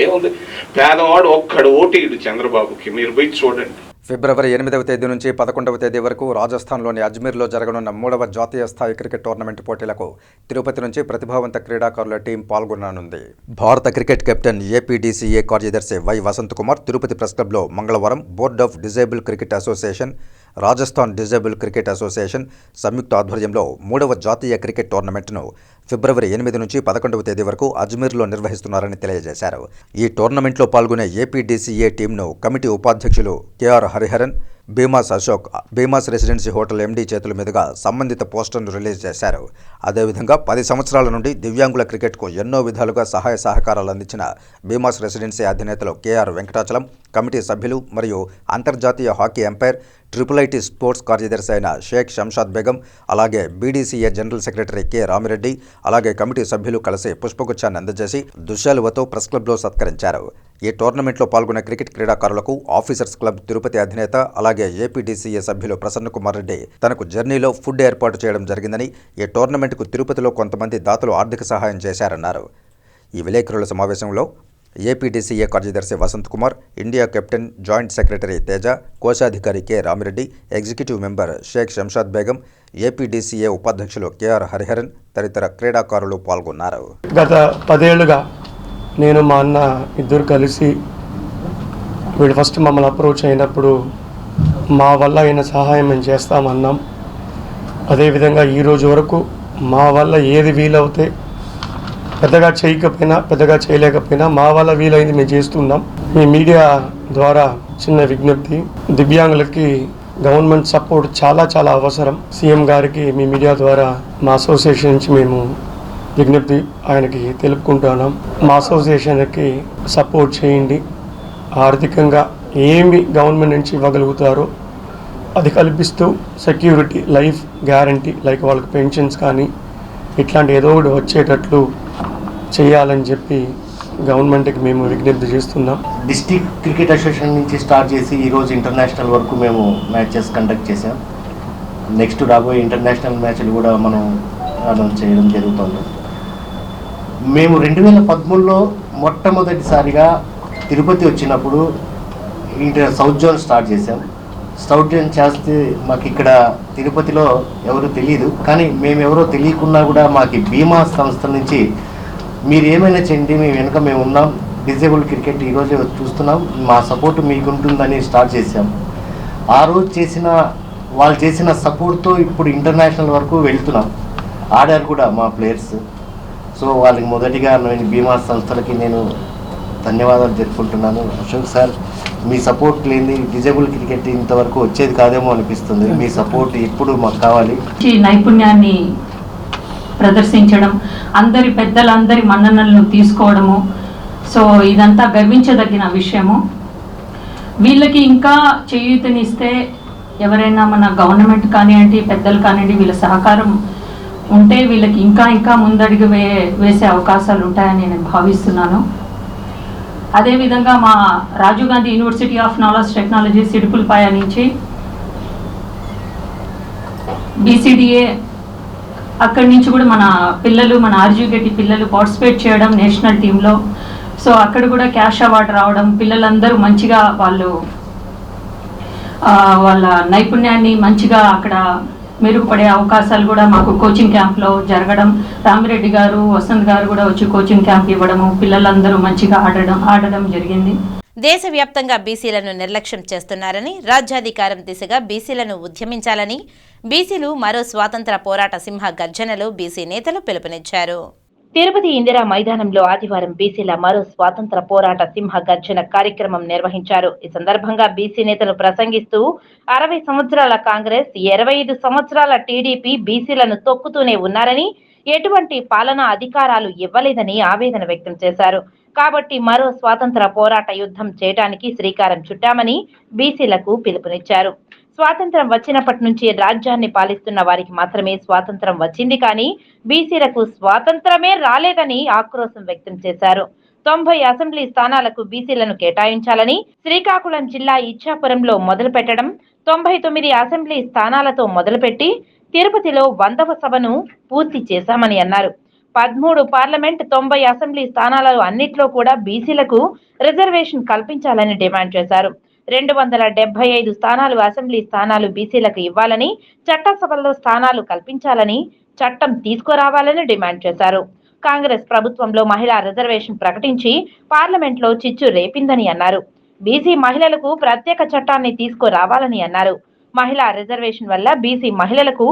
ఏముంది? పేదవాడు ఒక్కడు ఓటీడు చంద్రబాబుకి. మీరు పోయి చూడండి. ఫిబ్రవరి 8వ తేదీ నుంచి 11వ తేదీ వరకు రాజస్థాన్లోని అజ్మీర్లో జరగనున్న 3వ జాతీయ స్థాయి క్రికెట్ టోర్నమెంట్ పోటీలకు తిరుపతి నుంచి ప్రతిభావంత క్రీడాకారుల టీం పాల్గొననుంది. భారత క్రికెట్ కెప్టెన్ ఏపీడీసీఏ కార్యదర్శి వై వసంత్ కుమార్ తిరుపతి ప్రెస్ క్లబ్లో మంగళవారం board of disabled cricket association, Rajasthan disabled cricket association సంయుక్త ఆధ్వర్యంలో 3వ జాతీయ క్రికెట్ టోర్నమెంట్ను ఫిబ్రవరి 8 నుంచి 11వ తేదీ వరకు అజ్మీర్లో నిర్వహిస్తున్నారని తెలియజేశారు. ఈ టోర్నమెంట్లో పాల్గొనే ఏపీడీసీఏ టీంను కమిటీ ఉపాధ్యక్షులు KR Hariharan, Bheemas Ashok Bheemas residency hotel MD చేతుల మీదుగా సంబంధిత పోస్టర్ను రిలీజ్ చేశారు. అదేవిధంగా 10 సంవత్సరాల నుండి దివ్యాంగుల క్రికెట్కు ఎన్నో విధాలుగా సహాయ సహకారాలు అందించిన భీమాస్ రెసిడెన్సీ అధినేతలు కేఆర్ వెంకటాచలం, కమిటీ సభ్యులు మరియు అంతర్జాతీయ hockey umpire triple IT sports కార్యదర్శి అయిన షేక్ శంషాద్ బేగం, అలాగే BDCA general secretary K Ramireddy, అలాగే కమిటీ సభ్యులు కలిసి పుష్పగుచ్చాన్ని అందజేసి దుశ్శాలువతో ప్రెస్ క్లబ్లో సత్కరించారు. ఈ టోర్నమెంట్లో పాల్గొన్న క్రికెట్ క్రీడాకారులకు ఆఫీసర్స్ క్లబ్ తిరుపతి అధినేత, అలాగే ఏపీడీసీఏ సభ్యులు ప్రసన్న కుమార్ రెడ్డి తనకు జర్నీలో ఫుడ్ ఏర్పాటు చేయడం జరిగిందని, ఈ టోర్నమెంట్కు తిరుపతిలో కొంతమంది దాతలు ఆర్థిక సహాయం చేశారన్నారు. ఈ విలేకరుల సమావేశంలో ఏపీడీసీఏ కార్యదర్శి Vasant Kumar, India captain joint secretary Teja, కోశాధికారి K Ramireddy, executive member Sheikh Shamshad Begum, APDCA ఉపాధ్యక్షులు కెఆర్ హరిహరన్ తదితర క్రీడాకారులు పాల్గొన్నారు. గత 10 ఏళ్లుగా నేను మా అన్న ఇద్దరు కలిసి వీడు ఫస్ట్ మమ్మల్ని అప్రోచ్ అయినప్పుడు మా వల్ల అయిన సహాయం మేము చేస్తామన్నాం. అదేవిధంగా ఈరోజు వరకు మా వల్ల ఏది వీలవుతే, పెద్దగా చేయకపోయినా పెద్దగా చేయలేకపోయినా మా వల్ల వీలైంది మేము చేస్తున్నాం. మీ మీడియా ద్వారా చిన్న విజ్ఞప్తి, దివ్యాంగులకి గవర్నమెంట్ సపోర్ట్ చాలా చాలా అవసరం. సీఎం గారికి మీ మీడియా ద్వారా మా అసోసియేషన్ నుంచి మేము విజ్ఞప్తి ఆయనకి తెలుపుకుంటున్నాం. మా అసోసియేషన్కి సపోర్ట్ చేయండి. ఆర్థికంగా ఏమి గవర్నమెంట్ నుంచి ఇవ్వగలుగుతారో అది కల్పిస్తూ సెక్యూరిటీ, లైఫ్ గ్యారంటీ, లైక్ వాళ్ళకి పెన్షన్స్ కానీ ఇట్లాంటి ఏదో ఒకటి వచ్చేటట్లు చేయాలని చెప్పి గవర్నమెంట్కి మేము విజ్ఞప్తి చేస్తున్నాం. డిస్ట్రిక్ట్ క్రికెట్ అసోసియేషన్ నుంచి స్టార్ట్ చేసి ఈరోజు ఇంటర్నేషనల్ వరకు మేము మ్యాచెస్ కండక్ట్ చేసాం. నెక్స్ట్ రాబోయే ఇంటర్నేషనల్ మ్యాచ్లు కూడా మనం అనౌన్స్ చేయడం జరుగుతుంది. మేము 2013లో మొట్టమొదటిసారిగా తిరుపతి వచ్చినప్పుడు సౌత్ జోన్ స్టార్ట్ చేసాం. సౌత్ జోన్ చేస్తే మాకు ఇక్కడ తిరుపతిలో ఎవరు తెలియదు, కానీ మేము ఎవరో తెలియకున్నా కూడా మాకు బీమా సంస్థ నుంచి మీరు ఏమైనా చేయండి, మేము వెనుక మేము ఉన్నాం, డిజేబుల్ క్రికెట్ ఈరోజే చూస్తున్నాం, మా సపోర్ట్ మీకు ఉంటుందని స్టార్ట్ చేసాం. ఆ రోజు వాళ్ళు చేసిన సపోర్ట్తో ఇప్పుడు ఇంటర్నేషనల్ వరకు వెళ్తున్నాం. ఆడారు కూడా మా ప్లేయర్స్. సో వాళ్ళకి మొదటిగా నేను బీమా సంస్థలకి నేను ధన్యవాదాలు జరుపుకుంటున్నాను. అశోక్ సార్, మీ సపోర్ట్ లేని డిజేబుల్ క్రికెట్ ఇంతవరకు వచ్చేది కాదేమో అనిపిస్తుంది. మీ సపోర్ట్ ఎప్పుడు మాకు కావాలి. నైపుణ్యాన్ని ప్రదర్శించడం, అందరి పెద్దలందరి మన్ననలను తీసుకోవడము, సో ఇదంతా గర్వించదగిన విషయము. వీళ్ళకి ఇంకా చేయూతనిస్తే ఎవరైనా మన గవర్నమెంట్ కానివ్వండి, పెద్దలు కానివ్వండి, వీళ్ళ సహకారం ఉంటే వీళ్ళకి ఇంకా ముందడుగు వేసే అవకాశాలు ఉంటాయని నేను భావిస్తున్నాను. అదేవిధంగా మా Rajiv Gandhi university of knowledge technology సిడుపులపాయ నుంచి బీసీడీఏ అక్కడి నుంచి కూడా మన పిల్లలు, మన ఆర్జీగట్టి పిల్లలు పార్టిసిపేట్ చేయడం నేషనల్ టీంలో. సో అక్కడ కూడా క్యాష్ అవార్డు రావడం, పిల్లలందరూ మంచిగా వాళ్ళ నైపుణ్యాన్ని మంచిగా అక్కడ మెరుగుపడే అవకాశాలు కూడా మాకు కోచింగ్ క్యాంప్లో జరగడం, రామిరెడ్డి గారు, వసంత్ గారు కూడా వచ్చి కోచింగ్ క్యాంప్ ఇవ్వడము, పిల్లలందరూ మంచిగా ఆడడం జరిగింది. దేశవ్యాప్తంగా బీసీలను నిర్లక్ష్యం చేస్తున్నారని, రాజ్యాధికారం దిశగా బీసీలను ఉద్యమించాలని బీసీలు మరో స్వాతంత్ర పోరాట సింహ గర్జనలో బీసీ నేతలు పిలుపునిచ్చారు. తిరుపతి ఇందిరా మైదానంలో ఆదివారం బీసీల మరో స్వాతంత్ర పోరాట సింహ గర్జన కార్యక్రమం నిర్వహించారు. ఈ సందర్భంగా బీసీ నేతలు ప్రసంగిస్తూ 60 సంవత్సరాల కాంగ్రెస్, 25 సంవత్సరాల టీడీపీ బీసీలను తొక్కుతూనే ఉన్నారని, ఎటువంటి పాలనా అధికారాలు ఇవ్వలేదని ఆవేదన వ్యక్తం చేశారు. కాబట్టి మరో స్వాతంత్ర పోరాట యుద్ధం చేయడానికి శ్రీకారం చుట్టామని బీసీలకు పిలుపునిచ్చారు. స్వాతంత్రం వచ్చినప్పటి నుంచి రాజ్యాన్ని పాలిస్తున్న వారికి మాత్రమే స్వాతంత్రం వచ్చింది, కానీ బీసీలకు స్వాతంత్రమే రాలేదని ఆక్రోశం వ్యక్తం చేశారు. 90 అసెంబ్లీ స్థానాలకు బీసీలను కేటాయించాలని శ్రీకాకుళం జిల్లా ఇచ్చాపురంలో మొదలు పెట్టడం, 99 అసెంబ్లీ స్థానాలతో మొదలుపెట్టి తిరుపతిలో 100వ సభను పూర్తి చేశామని అన్నారు. 13 పార్లమెంట్, 90 అసెంబ్లీ స్థానాలలో అన్నిట్లో కూడా బీసీలకు రిజర్వేషన్ కల్పించాలని డిమాండ్ చేశారు. 275 స్థానాలు అసెంబ్లీ స్థానాలు బీసీలకు ఇవ్వాలని, చట్టసభల్లో స్థానాలు కల్పించాలని చట్టం తీసుకురావాలని డిమాండ్ చేశారు. కాంగ్రెస్ ప్రభుత్వంలో మహిళా రిజర్వేషన్ ప్రకటించి పార్లమెంట్లో చిచ్చు రేపిందని అన్నారు. బీసీ మహిళలకు ప్రత్యేక చట్టాన్ని తీసుకురావాలని అన్నారు. మహిళా రిజర్వేషన్ వల్ల బీసీ మహిళలకు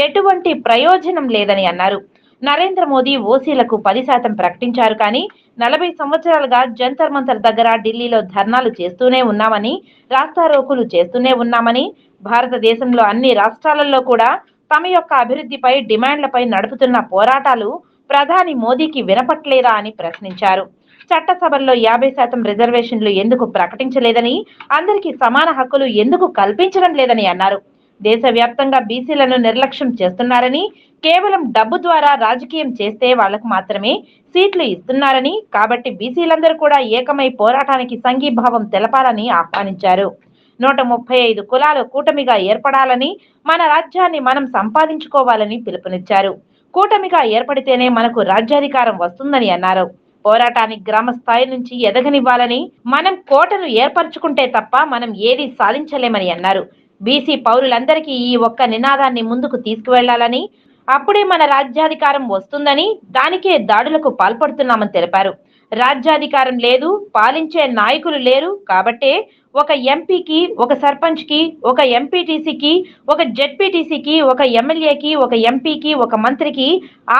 ఎటువంటి ప్రయోజనం లేదని అన్నారు. నరేంద్ర మోదీ ఓసీలకు 10% ప్రకటించారు, కానీ 40 సంవత్సరాలుగా జంతర్ మంతర్ దగ్గర ఢిల్లీలో ధర్నాలు చేస్తూనే ఉన్నామని, రాస్తారోకులు చేస్తూనే ఉన్నామని, భారతదేశంలో అన్ని రాష్ట్రాలలో కూడా తమ యొక్క అభివృద్ధిపై, డిమాండ్లపై నడుపుతున్న పోరాటాలు ప్రధాని మోదీకి వినపట్లేదా అని ప్రశ్నించారు. చట్టసభల్లో 50% రిజర్వేషన్లు ఎందుకు ప్రకటించలేదని, అందరికీ సమాన హక్కులు ఎందుకు కల్పించడం లేదని అన్నారు. దేశవ్యాప్తంగా బీసీలను నిర్లక్ష్యం చేస్తున్నారని, కేవలం డబ్బు ద్వారా రాజకీయం చేస్తే వాళ్లకు మాత్రమే సీట్లు ఇస్తున్నారని, కాబట్టి బీసీలందరూ కూడా ఏకమై పోరాటానికి సంఘీభావం తెలపాలని ఆహ్వానించారు. 135 కులాలు కూటమిగా ఏర్పడాలని, మన రాజ్యాన్ని మనం సంపాదించుకోవాలని పిలుపునిచ్చారు. కూటమిగా ఏర్పడితేనే మనకు రాజ్యాధికారం వస్తుందని అన్నారు. పోరాటాన్ని గ్రామ స్థాయి నుంచి ఎదగనివ్వాలని, మనం కోటను ఏర్పరచుకుంటే తప్ప మనం ఏది సాధించలేమని అన్నారు. బీసీ పౌరులందరికీ ఈ ఒక్క నినాదాన్ని ముందుకు తీసుకువెళ్లాలని, అప్పుడే మన రాజ్యాధికారం వస్తుందని, దానికే దాడులకు పాల్పడుతున్నామని తెలిపారు. రాజ్యాధికారం లేదు, పాలించే నాయకులు లేరు, కాబట్టే ఒక ఎంపీకి, ఒక సర్పంచ్కి, ఒక ఎంపీటీసీకి, ఒక జెడ్పీటీసీకి, ఒక ఎమ్మెల్యేకి, ఒక ఎంపీకి, ఒక మంత్రికి,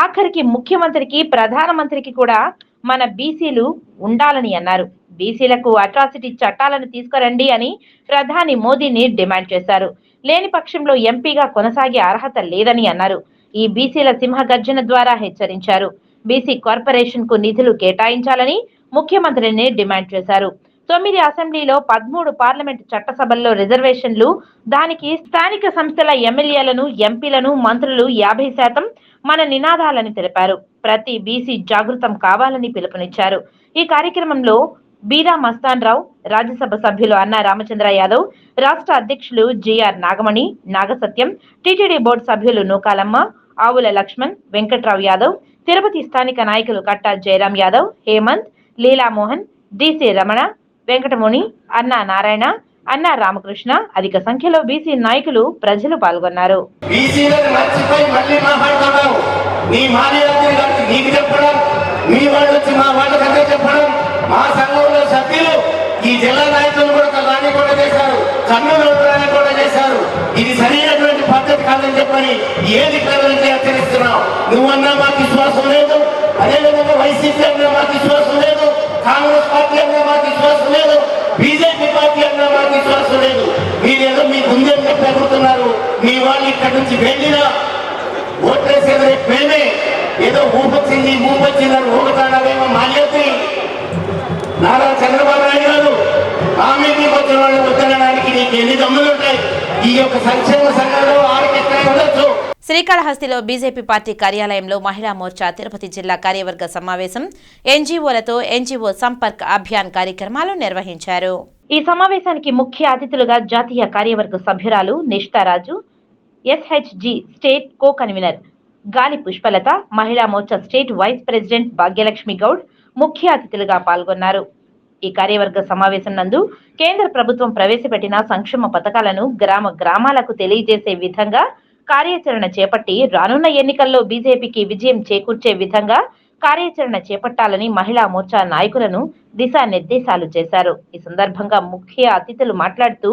ఆఖరికి ముఖ్యమంత్రికి, ప్రధానమంత్రికి కూడా మన బీసీలు ఉండాలని అన్నారు. బీసీలకు అట్రాసిటీ చట్టాలను తీసుకురండి అని ప్రధాని మోదీని డిమాండ్ చేశారు. లేని పక్షంలో ఎంపీగా కొనసాగే అర్హత లేదని అన్నారు. ఈ బీసీల సింహగర్జన ద్వారా హెచ్చరించారు. బీసీ కార్పొరేషన్ కు నిధులు కేటాయించాలని ముఖ్యమంత్రిని డిమాండ్ చేశారు. 9 అసెంబ్లీలో 13 పార్లమెంట్ చట్టసభల్లో రిజర్వేషన్లు, దానికి స్థానిక సంస్థల ఎమ్మెల్యేలను, ఎంపీలను, మంత్రులు 50% మన నినాదాలని తెలిపారు. ప్రతి బీసీ జాగృతం కావాలని పిలుపునిచ్చారు. ఈ కార్యక్రమంలో బీరా మస్తాన్ రావు, రాజ్యసభ సభ్యులు అన్నా రామచంద్ర యాదవ్, రాష్ట్ర అధ్యక్షులు GR Nagamani, Nagasatyam, TTD board సభ్యులు నూకాలమ్మ, ఆవుల లక్ష్మణ్, వెంకట్రావు యాదవ్, తిరుపతి స్థానిక నాయకులు కట్టా జయరాం యాదవ్, హేమంత్, లీలామోహన్, డిసి రమణ, వెంకటముని, అన్నా నారాయణ, అన్నా రామకృష్ణ, అధిక సంఖ్యలో బీసీ నాయకులు, ప్రజలు పాల్గొన్నారు. మా సంఘంలో సభ్యులు ఈ జిల్లా నాయకులు కూడా రాని కూడా చేశారు, కర్నూలు కూడా చేశారు. ఇది సరైనటువంటి పద్ధతి కాదని చెప్పని ఏది ప్రజలకి హెచ్చరిస్తున్నావు. నువ్వన్నా మాకు విశ్వాసం లేదు, అదేవిధంగా వైసీపీ అన్నా మాకు విశ్వాసం లేదు, కాంగ్రెస్ పార్టీ అన్నా మాకు విశ్వాసం లేదు, బీజేపీ పార్టీ అన్నా మాకు విశ్వాసం లేదు. మీరేదో మీ ముందే పెరుగుతున్నారు. మీ వాళ్ళు ఇక్కడి నుంచి వెళ్ళినా ఓట్లేసేది మేమే, ఏదో ఊపొచ్చింది ఊపొచ్చిందని ఊగుతాడాలేమో మాన్యత. నారా చంద్రబాబు నాయుడు గారు హామీకి వచ్చిన వాళ్ళు వద్దనడానికి నీకు ఎన్ని దమ్ములుంటాయి? ఈ యొక్క సంక్షేమ సంఘంలో ఆర్కెస్ట్రా ఉండొచ్చు. శ్రీకాళహస్తిలో బీజేపీ పార్టీ కార్యాలయంలో మహిళా మోర్చా తిరుపతి జిల్లా కార్యవర్గ సమావేశం, ఎన్జీఓలతో ఎన్జీఓ సంపర్క్ అభియాన్ కార్యక్రమాలు నిర్వహించారు. ఈ సమావేశానికి ముఖ్య అతిథులుగా జాతీయ కార్యవర్గ సభ్యురాలు Nishtaraju, SHG state co convenor Gali Pushpalatha, Mahila Morcha state vice president Bhagyalakshmi Goud ముఖ్య అతిథులుగా పాల్గొన్నారు. ఈ కార్యవర్గ సమావేశం నందు కేంద్ర ప్రభుత్వం ప్రవేశపెట్టిన సంక్షేమ పథకాలను గ్రామాలకు తెలియజేసే విధంగా కార్యాచరణ చేపట్టి రానున్న ఎన్నికల్లో బీజేపీకి విజయం చేకూర్చే విధంగా కార్యాచరణ చేపట్టాలని మహిళా మోర్చా నాయకులను దిశానిర్దేశాలు చేశారు. ఈ సందర్భంగా ముఖ్య అతిథులు మాట్లాడుతూ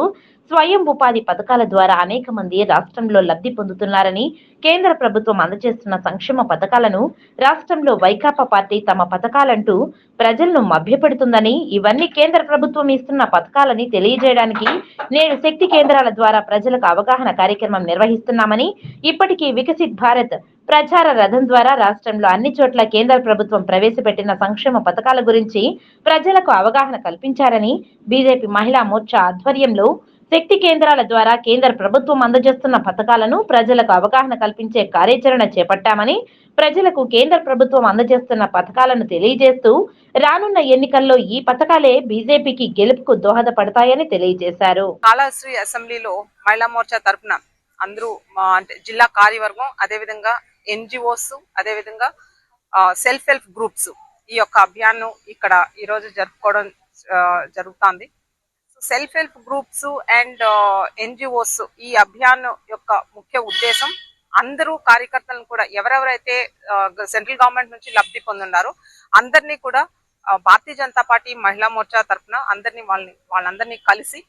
స్వయం ఉపాధి పథకాల ద్వారా అనేక మంది రాష్ట్రంలో లబ్ధి పొందుతున్నారని, కేంద్ర ప్రభుత్వం అందజేస్తున్న సంక్షేమ పథకాలను రాష్ట్రంలో వైకాపా పార్టీ తమ పథకాలంటూ ప్రజలను మభ్యపెడుతుందని, ఇవన్నీ కేంద్ర ప్రభుత్వం ఇస్తున్న పథకాలని తెలియజేయడానికి నేడు శక్తి కేంద్రాల ద్వారా ప్రజలకు అవగాహన కార్యక్రమం నిర్వహిస్తున్నామని, ఇప్పటికీ వికసిత్ భారత్ ప్రచార రథం ద్వారా రాష్ట్రంలో అన్ని చోట్ల కేంద్ర ప్రభుత్వం ప్రవేశపెట్టిన సంక్షేమ పథకాల గురించి ప్రజలకు అవగాహన కల్పించారని, బీజేపీ మహిళా మోర్చా ఆధ్వర్యంలో శక్తి కేంద్రాల ద్వారా కేంద్ర ప్రభుత్వం అందజేస్తున్న పథకాలను ప్రజలకు అవగాహన కల్పించే కార్యాచరణ చేపట్టామని, ప్రజలకు కేంద్ర ప్రభుత్వం అందజేస్తున్న పథకాలను తెలియజేస్తూ రానున్న ఎన్నికల్లో ఈ పథకాలే బీజేపీకి గెలుపుకు దోహదపడతాయని తెలియజేశారు. కాళహస్తి అసెంబ్లీలో మహిళా మోర్చా తరఫున అందరూ అంటే జిల్లా కార్యవర్గం, అదేవిధంగా ఎన్జిఓస్, అదేవిధంగా సెల్ఫ్ హెల్ప్ గ్రూప్స్ ఈ యొక్క అభియాన్ ఇక్కడ ఈరోజు జరుపుకోవడం జరుగుతుంది. Self help groups and NGOs ఈ అభియాన్ యొక్క ముఖ్య ఉద్దేశం అందరూ కార్యకర్తలను కూడా ఎవరెవరైతే సెంట్రల్ గవర్నమెంట్ నుంచి లబ్ధి పొందున్నారో అందరినీ కూడా భారతీయ జనతా పార్టీ మహిళా మోర్చా తరఫున వాళ్ళందరినీ కలిసి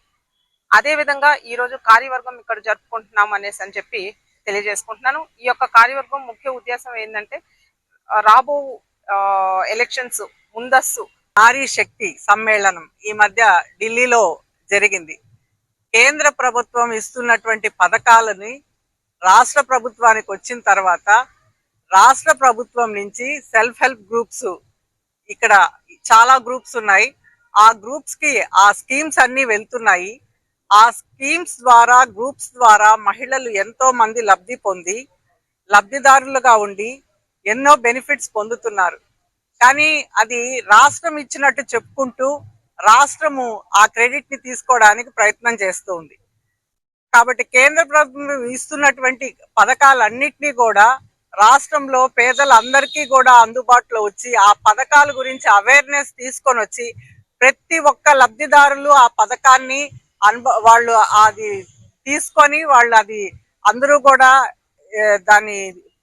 అదే విధంగా ఈ రోజు కార్యవర్గం ఇక్కడ జరుపుకుంటున్నాం అనేసి అని చెప్పి తెలియజేసుకుంటున్నాను. ఈ యొక్క కార్యవర్గం ముఖ్య ఉద్దేశం ఏంటంటే రాబో ఎలక్షన్స్ ముందస్తు నారీ శక్తి సమ్మేళనం ఈ మధ్య ఢిల్లీలో జరిగింది. కేంద్ర ప్రభుత్వం ఇస్తున్నటువంటి పథకాలని రాష్ట్ర ప్రభుత్వానికి వచ్చిన తర్వాత రాష్ట్ర ప్రభుత్వం నుంచి సెల్ఫ్ హెల్ప్ గ్రూప్స్ ఇక్కడ చాలా గ్రూప్స్ ఉన్నాయి. ఆ గ్రూప్స్ కి ఆ స్కీమ్స్ అన్ని వెళ్తున్నాయి. ఆ స్కీమ్స్ ద్వారా గ్రూప్స్ ద్వారా మహిళలు ఎంతో మంది లబ్ధిదారులుగా ఉండి ఎన్నో బెనిఫిట్స్ పొందుతున్నారు. కానీ అది రాష్ట్రం ఇచ్చినట్టు చెప్పుకుంటూ రాష్ట్రము ఆ క్రెడిట్ ని తీసుకోవడానికి ప్రయత్నం చేస్తూ ఉంది. కాబట్టి కేంద్ర ప్రభుత్వం ఇస్తున్నటువంటి పథకాలన్నింటినీ కూడా రాష్ట్రంలో పేదలందరికీ కూడా అందుబాటులో వచ్చి ఆ పథకాల గురించి అవేర్నెస్ తీసుకొని వచ్చి ప్రతి ఒక్క లబ్ధిదారులు ఆ పథకాన్ని వాళ్ళు అది తీసుకొని వాళ్ళు అది అందరూ కూడా దాన్ని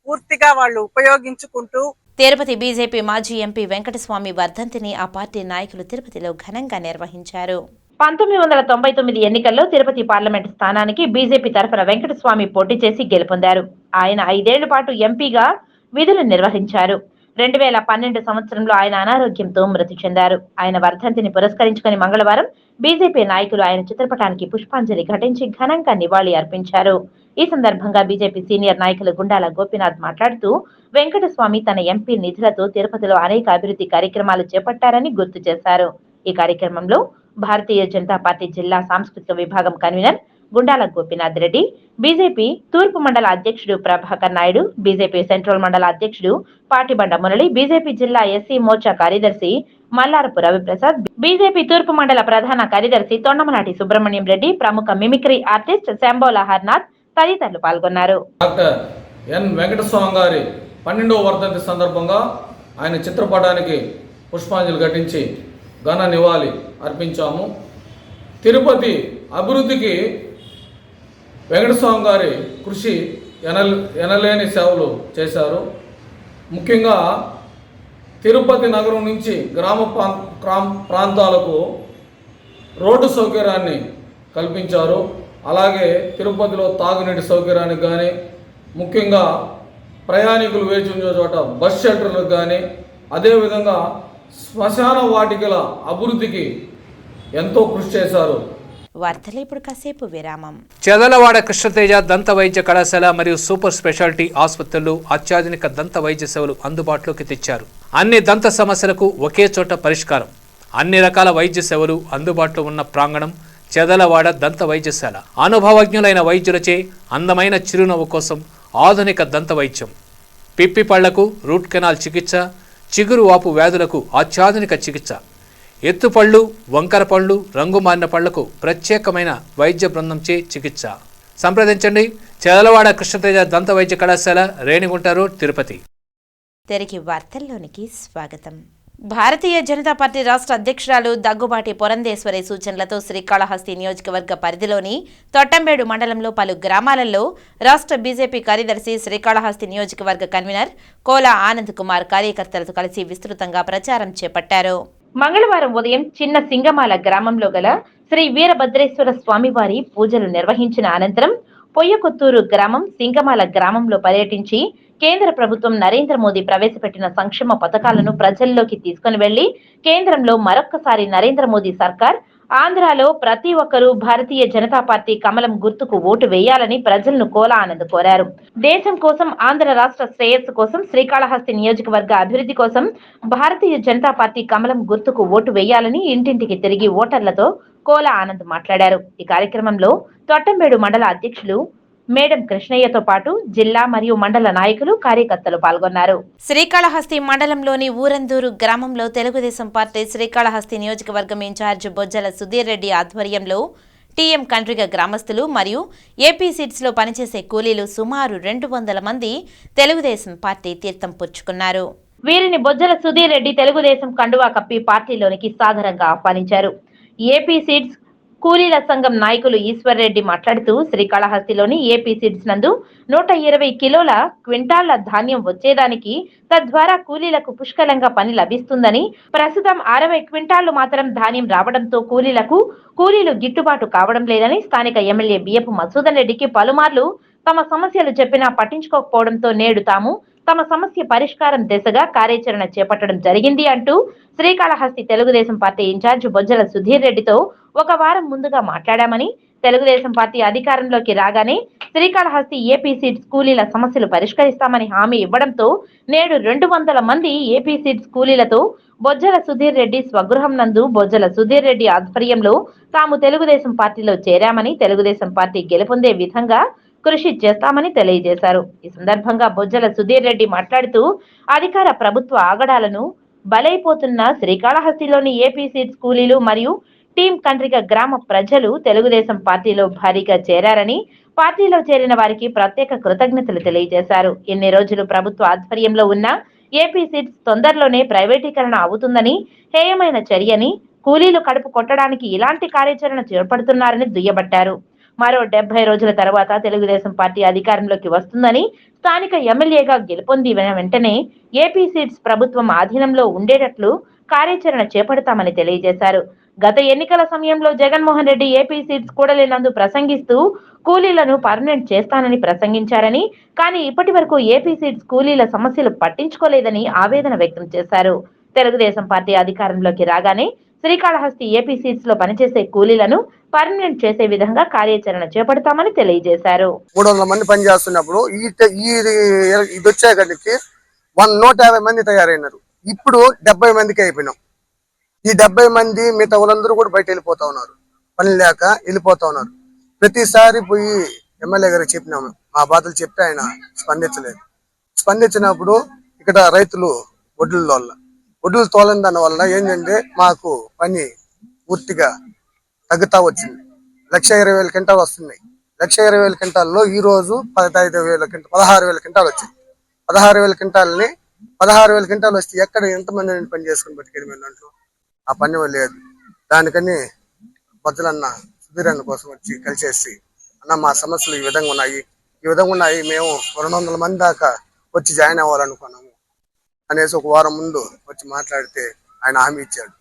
పూర్తిగా వాళ్ళు ఉపయోగించుకుంటూ. తిరుపతి బీజేపీ మాజీ ఎంపీ వెంకటస్వామి వర్ధంతిని ఆ పార్టీ నాయకులు తిరుపతిలో ఘనంగా నిర్వహించారు. 1999 ఎన్నికల్లో తిరుపతి పార్లమెంటు స్థానానికి బీజేపీ తరఫున వెంకటస్వామి పోటీ చేసి గెలుపొందారు. ఆయన 5 ఏళ్ల పాటు ఎంపీగా విధులు నిర్వహించారు. 2012 సంవత్సరంలో ఆయన అనారోగ్యంతో మృతి చెందారు. ఆయన వర్ధంతిని పురస్కరించుకుని మంగళవారం బీజేపీ నాయకులు ఆయన చిత్రపటానికి పుష్పాంజలి ఘటించి ఘనంగా నివాళి అర్పించారు. ఈ సందర్భంగా బీజేపీ సీనియర్ నాయకులు గుండాల గోపీనాథ్ మాట్లాడుతూ వెంకటస్వామి తన ఎంపీ నిధులతో తిరుపతిలో అనేక అభివృద్ధి కార్యక్రమాలు చేపట్టారని గుర్తు చేశారు. ఈ కార్యక్రమంలో భారతీయ జనతా పార్టీ జిల్లా సాంస్కృతిక విభాగం కన్వీనర్ గుండాల గోపీనాథ్ రెడ్డి, బీజేపీ తూర్పు మండల అధ్యక్షుడు ప్రభాకర్ నాయుడు, బీజేపీ సెంట్రల్ మండల అధ్యక్షుడు పాటిబండ మురళి, బీజేపీ జిల్లా ఎస్సీ మోర్చా కార్యదర్శి మల్లారపు రవిప్రసాద్, బీజేపీ తూర్పు మండల ప్రధాన కార్యదర్శి తొండమనాటి సుబ్రహ్మణ్యం రెడ్డి, ప్రముఖ మిమిక్రీ ఆర్టిస్ట్ శాంబోల హర్నాథ్ తదితరులు పాల్గొన్నారు. డాక్టర్ ఎన్ వెంకటస్వామి గారి 12వ వర్ధంతి సందర్భంగా ఆయన చిత్రపటానికి పుష్పాంజలి ఘటించి ఘన నివాళి అర్పించాము. తిరుపతి అభివృద్ధికి వెంకటస్వామి గారి కృషి ఎనలేని సేవలు చేశారు. ముఖ్యంగా తిరుపతి నగరం నుంచి గ్రామ ప్రాంతాలకు రోడ్డు సౌకర్యాన్ని కల్పించారు. అలాగే తిరుపతిలో తాగునీటి సౌకర్యానికి కానీ, ముఖ్యంగా ప్రయాణికులు వేచి ఉండే చోట బస్ షెల్టర్లకు కానీ, అదేవిధంగా శ్మశాన వాటికల అభివృద్ధికి ఎంతో కృషి చేశారు. వార్తలు ఇప్పుడు కాసేపు విరామం. చెదలవాడ కృష్ణతేజ దంత వైద్య కళాశాల మరియు సూపర్ స్పెషాలిటీ ఆసుపత్రుల్లో అత్యాధునిక దంత వైద్య సేవలు అందుబాటులోకి తెచ్చారు. అన్ని దంత సమస్యలకు ఒకే చోట పరిష్కారం. అన్ని రకాల వైద్య సేవలు అందుబాటులో ఉన్న ప్రాంగణం చెదలవాడ దంత వైద్యశాల. అనుభవజ్ఞులైన వైద్యులచే అందమైన చిరునవ్వు కోసం ఆధునిక దంత వైద్యం, పిప్పి పళ్లకు రూట్ కెనాల్ చికిత్స, చిగురు వాపు వ్యాధులకు అత్యాధునిక చికిత్స, ఎత్తుపళ్ళు, వంకర పళ్ళు, రంగు మారిన పళ్లకు ప్రత్యేకమైన వైద్య బృందంచే చికిత్స. సంప్రదించండి చెదలవాడ కృష్ణతేజ దంత వైద్య కళాశాల, రేణిగుంట రోడ్, తిరుపతి. తిరిగి వార్తల్లోనికి స్వాగతం. భారతీయ జనతా పార్టీ రాష్ట్ర అధ్యక్షురాలు దగ్గుబాటి పురంధేశ్వరి సూచనలతో శ్రీకాళహస్తి నియోజకవర్గ పరిధిలోని తొట్టంబేడు మండలంలో పలు గ్రామాలలో రాష్ట్ర బీజేపీ కార్యదర్శి, శ్రీకాళహస్తి నియోజకవర్గ కన్వీనర్ కోలా ఆనంద్ కుమార్ కార్యకర్తలతో కలిసి విస్తృతంగా ప్రచారం చేపట్టారు. మంగళవారం ఉదయం చిన్న సింగమాల గ్రామంలో గల శ్రీ వీరభద్రేశ్వర స్వామివారి పూజలు నిర్వహించిన అనంతరం పొయ్యకొత్తూరు గ్రామం, సింగమాల గ్రామంలో పర్యటించి కేంద్ర ప్రభుత్వం నరేంద్ర మోదీ ప్రవేశపెట్టిన సంక్షేమ పథకాలను ప్రజల్లోకి తీసుకుని వెళ్లి కేంద్రంలో మరొక్కసారి నరేంద్ర మోదీ సర్కార్, ఆంధ్రాలో ప్రతి ఒక్కరూ భారతీయ జనతా పార్టీ కమలం గుర్తుకు ఓటు వేయాలని ప్రజలను కోలా ఆనంద్ కోరారు. దేశం కోసం, ఆంధ్ర రాష్ట్ర శ్రేయస్సు కోసం, శ్రీకాళహస్తి నియోజకవర్గ అభివృద్ధి కోసం భారతీయ జనతా పార్టీ కమలం గుర్తుకు ఓటు వేయాలని ఇంటింటికి తిరిగి ఓటర్లతో కోలా ఆనంద్ మాట్లాడారు. ఈ కార్యక్రమంలో తొట్టంబేడు మండల అధ్యక్షులు మేడం కృష్ణయ్యతో పాటు జిల్లా మరియు మండల నాయకులు, కార్యకర్తలు పాల్గొన్నారు. శ్రీకాళహస్తి మండలంలోని ఊరందూరు గ్రామంలో తెలుగుదేశం పార్టీ శ్రీకాళహస్తి నియోజకవర్గం ఇన్ఛార్జ్ బొజ్జల సుధీర్ రెడ్డి ఆధ్వర్యంలో టీఎం కండ్రిగ గ్రామస్తులు మరియు ఏపీ సీట్స్ లో పనిచేసే కూలీలు సుమారు 200 మంది తెలుగుదేశం పార్టీ తీర్థం పుచ్చుకున్నారు. వీరిని బొజ్జల సుధీర్ రెడ్డి తెలుగుదేశం కండువా కప్పి పార్టీలోనికి సాదరంగా ఆహ్వానించారు. ఏపీ సీడ్స్ కూలీల సంఘం నాయకులు ఈశ్వర్ రెడ్డి మాట్లాడుతూ శ్రీకాళహస్తిలోని ఏపీ సీడ్స్ నందు 120 కిలోల క్వింటాళ్ల ధాన్యం వచ్చేదానికి, తద్వారా కూలీలకు పుష్కలంగా పని లభిస్తుందని, ప్రస్తుతం 60 క్వింటాళ్లు మాత్రం ధాన్యం రావడంతో కూలీలు గిట్టుబాటు కావడం లేదని స్థానిక ఎమ్మెల్యే బియ్యపు మసూదన్ రెడ్డికి పలుమార్లు తమ సమస్యలు చెప్పినా పట్టించుకోకపోవడంతో నేడు తాము తమ సమస్య పరిష్కారం దిశగా కార్యాచరణ చేపట్టడం జరిగింది అంటూ శ్రీకాళహస్తి తెలుగుదేశం పార్టీ ఇన్ఛార్జ్ బొజ్జల సుధీర్ రెడ్డితో ఒక వారం ముందుగా మాట్లాడామని, తెలుగుదేశం పార్టీ అధికారంలోకి రాగానే శ్రీకాళహస్తి ఏపీ సీడ్స్ కూలీల సమస్యలు పరిష్కరిస్తామని హామీ ఇవ్వడంతో నేడు 200 మంది ఏపీ సీడ్స్ కూలీలతో బొజ్జల సుధీర్ రెడ్డి స్వగృహం నందు బొజ్జల సుధీర్ రెడ్డి ఆధ్వర్యంలో తాము తెలుగుదేశం పార్టీలో చేరామని, తెలుగుదేశం పార్టీ గెలుపొందే విధంగా కృషి చేస్తామని తెలియజేశారు. ఈ సందర్భంగా బొజ్జల సుధీర్ రెడ్డి మాట్లాడుతూ అధికార ప్రభుత్వ ఆగడాలను బలైపోతున్న శ్రీకాళహస్తిలోని ఏపీ సీడ్స్ కూలీలు మరియు టీం కండ్రిక గ్రామ ప్రజలు తెలుగుదేశం పార్టీలో భారీగా చేరారని, పార్టీలో చేరిన వారికి ప్రత్యేక కృతజ్ఞతలు తెలియజేశారు. ఇన్ని రోజులు ప్రభుత్వ ఆధ్వర్యంలో ఉన్న ఏపీ సీడ్స్ తొందరలోనే ప్రైవేటీకరణ అవుతుందని, హేయమైన చర్యని, కూలీలు కడుపు కొట్టడానికి ఇలాంటి కార్యాచరణ చేపడుతున్నారని దుయ్యబట్టారు. మరో 70 రోజుల తర్వాత తెలుగుదేశం పార్టీ అధికారంలోకి వస్తుందని, స్థానిక ఎమ్మెల్యేగా గెలుపొంది వెంటనే ఏపీ సీడ్స్ ప్రభుత్వం ఆధీనంలో ఉండేటట్లు కార్యాచరణ చేపడతామని తెలియజేశారు. గత ఎన్నికల సమయంలో జగన్మోహన్ రెడ్డి ఏపీ సీడ్స్ కూడలినందు ప్రసంగిస్తూ కూలీలను పర్మనెంట్ చేస్తానని ప్రసంగించారని, కానీ ఇప్పటి వరకు ఏపీ సీడ్స్ కూలీల సమస్యలు పట్టించుకోలేదని ఆవేదన వ్యక్తం చేశారు. తెలుగుదేశం పార్టీ అధికారంలోకి రాగానే శ్రీకాళహస్తి ఏపీ సీడ్స్ లో పనిచేసే కూలీలను పర్మనెంట్ చేసే విధంగా కార్యాచరణ చేపడతామని తెలియజేశారు. 300 మంది పనిచేస్తున్నప్పుడు ఇది వచ్చేకడికి 150 మంది తయారైనారు. ఇప్పుడు 70 మందికి అయిపోయినాం. ఈ 70 మంది మిగతా వాళ్ళందరూ కూడా బయట వెళ్ళిపోతా ఉన్నారు, పని లేక వెళ్ళిపోతా ఉన్నారు. ప్రతిసారి పోయి ఎమ్మెల్యే గారికి చెప్పినాము, మా బాధలు చెప్తే ఆయన స్పందించలేదు. స్పందించినప్పుడు ఇక్కడ రైతులు ఒడ్లు తోలని దాని వల్ల ఏంటంటే మాకు పని పూర్తిగా తగ్గుతా వచ్చింది. 1,20,000 క్వింటాలు వస్తున్నాయి. 1,20,000 క్వింటాల్లో ఈ రోజు 16,000 క్వింటాలు వచ్చాయి. 16,000 క్వింటాలని 16,000 క్వింటాలు వస్తే ఎక్కడ ఎంతమంది పని చేసుకుని బతికేది మేము దాంట్లో ఆ పని లేదు. దానికని బొజ్జలన్న సుధీరన్న కోసం వచ్చి కలిసేసి, అన్న మా సమస్యలు ఈ విధంగా ఉన్నాయి, మేము 200 మంది దాకా వచ్చి జాయిన్ అవ్వాలనుకున్నాము అనేసి ఒక వారం ముందు వచ్చి మాట్లాడితే ఆయన హామీ ఇచ్చాడు.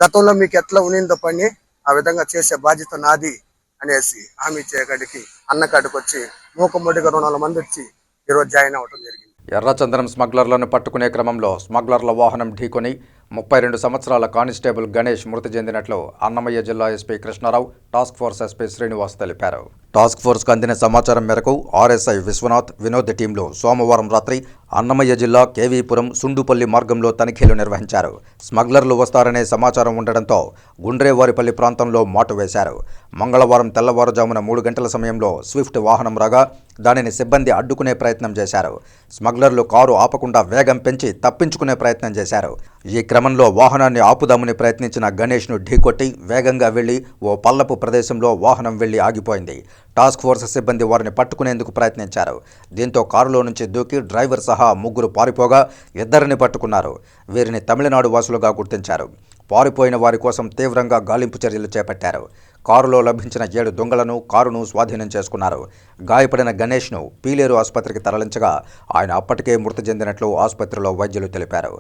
గతంలో మీకు ఎట్లా ఉనిందో పని ఆ విధంగా చేసే బాధ్యత నాది అనేసి హామీ ఇచ్చేకాడికి అన్నకాడికి వచ్చి మూకమ్మడిగా 200 మంది వచ్చి ఈరోజు జాయిన్ అవ్వడం జరిగింది. ఎర్రచందనం స్మగ్లర్లను పట్టుకునే క్రమంలో స్మగ్లర్ల వాహనం ఢీకొని 32 సంవత్సరాల కానిస్టేబుల్ గణేష్ మృతి చెందినట్లు అన్నమయ్య జిల్లా SP Krishnarao, task force SP Srinivas తెలిపారు. టాస్క్ ఫోర్స్కు అందిన సమాచారం మేరకు ఆర్ఎస్ఐ విశ్వనాథ్, వినోద్ టీంలు సోమవారం రాత్రి అన్నమయ్య జిల్లా కేవీపురం సుండుపల్లి మార్గంలో తనిఖీలు నిర్వహించారు. స్మగ్లర్లు వస్తారనే సమాచారం ఉండడంతో గుండ్రేవారిపల్లి ప్రాంతంలో మాటు వేశారు. మంగళవారం తెల్లవారుజామున 3 గంటల సమయంలో స్విఫ్ట్ వాహనం రాగా దానిని సిబ్బంది అడ్డుకునే ప్రయత్నం చేశారు. స్మగ్లర్లు కారు ఆపకుండా వేగం పెంచి తప్పించుకునే ప్రయత్నం చేశారు. ఈ క్రమంలో వాహనాన్ని ఆపుదామని ప్రయత్నించిన గణేష్ను ఢీకొట్టి వేగంగా వెళ్లి ఓ పల్లపు ప్రదేశంలో వాహనం వెళ్లి ఆగిపోయింది. టాస్క్ ఫోర్స్ సిబ్బంది వారిని పట్టుకునేందుకు ప్రయత్నించారు. దీంతో కారులో నుంచి దూకి డ్రైవర్ సహా 3 పారిపోగా 2 పట్టుకున్నారు. వీరిని తమిళనాడు వాసులుగా గుర్తించారు. పారిపోయిన వారి కోసం తీవ్రంగా గాలింపు చర్యలు చేపట్టారు. కారులో లభించిన 7 దొంగలను, కారును స్వాధీనం చేసుకున్నారు. గాయపడిన గణేష్ను పీలేరు ఆసుపత్రికి తరలించగా ఆయన అప్పటికే మృతి చెందినట్లు ఆసుపత్రిలో వైద్యులు తెలిపారు.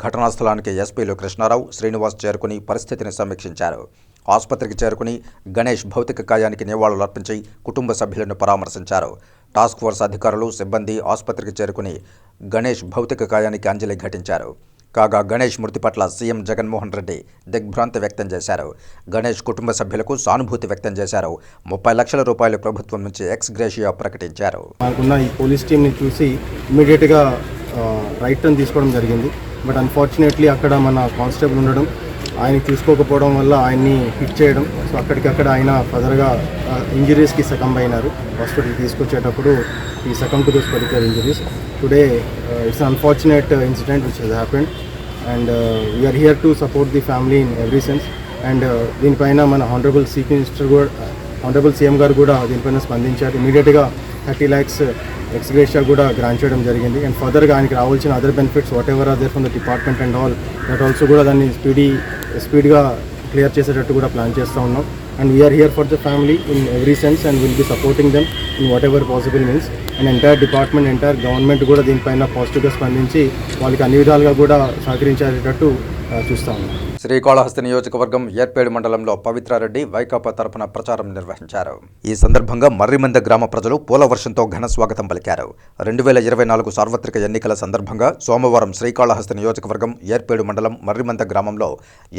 ఘటనా స్థలానికి ఎస్పీలు కృష్ణారావు, శ్రీనివాస్ చేరుకుని పరిస్థితిని సమీక్షించారు. ఆసుపత్రికి చేరుకుని గణేష్ భౌతిక కాయానికి నివాళులర్పించి కుటుంబ సభ్యులను పరామర్శించారు. టాస్క్ ఫోర్స్ అధికారులు, సిబ్బంది ఆసుపత్రికి చేరుకుని గణేష్ భౌతిక కాయానికి అంజలి ఘటించారు. కాగా గణేష్ మృతి పట్ల సీఎం జగన్మోహన్ రెడ్డి దిగ్భ్రాంతి వ్యక్తం చేశారు. గణేష్ కుటుంబ సభ్యులకు సానుభూతి వ్యక్తం చేశారు. 30 లక్షల రూపాయలు ప్రభుత్వం నుంచి ఎక్స్ గ్రేషియా ప్రకటించారు. మాకున్న ఈ పోలీస్ టీమ్ని చూసి ఇమీడియట్గా రైట్ టర్న్ తీసుకోవడం జరిగింది. బట్ అన్ఫార్చునేట్లీ అక్కడ మన కానిస్టేబుల్ ఉండడం, ఆయన తీసుకోకపోవడం వల్ల ఆయన్ని హిట్ చేయడం, సో అక్కడికక్కడ ఆయన ఫర్దర్గా ఇంజరీస్కి సకంబ్ అయినారు. హాస్పిటల్కి తీసుకొచ్చేటప్పుడు ఈ succumb to those particular injuries. Today it's unfortunate incident which has happened and we are here to support the family in every sense. And దీనిపైన మన హానరబుల్ చీఫ్ మినిస్టర్ కూడా, హానరబుల్ సీఎం గారు కూడా దీనిపైన స్పందించారు. ఇమీడియట్గా 30 lakhs ఎక్స్ గ్రేషియా కూడా grant చేయడం జరిగింది. అండ్ ఫర్దర్గా ఆయనకి రావాల్సిన other benefits whatever are there from the department and all that also కూడా దాన్ని స్పీడ్గా క్లియర్ చేసేటట్టు కూడా ప్లాన్ చేస్తూ ఉన్నాం. And we are here for the family in every sense and will be supporting them in whatever possible means. And entire department, entire government కూడా దీనిపైన పాజిటివ్గా స్పందించి వాళ్ళకి అన్ని విధాలుగా కూడా సహకరించేటట్టు చూస్తూ ఉన్నాం. శ్రీకాళహస్తి నియోజకవర్గం ఏర్పేడు మండలంలో పవిత్రారెడ్డి వైకాపా తరపున ప్రచారం నిర్వహించారు. ఈ సందర్భంగా మర్రిమంద గ్రామ ప్రజలు పూల వర్షంతో ఘన స్వాగతం పలికారు. 2024 సార్వత్రిక ఎన్నికల సందర్భంగా సోమవారం శ్రీకాళహస్తి నియోజకవర్గం ఏర్పేడు మండలం మర్రిమంద గ్రామంలో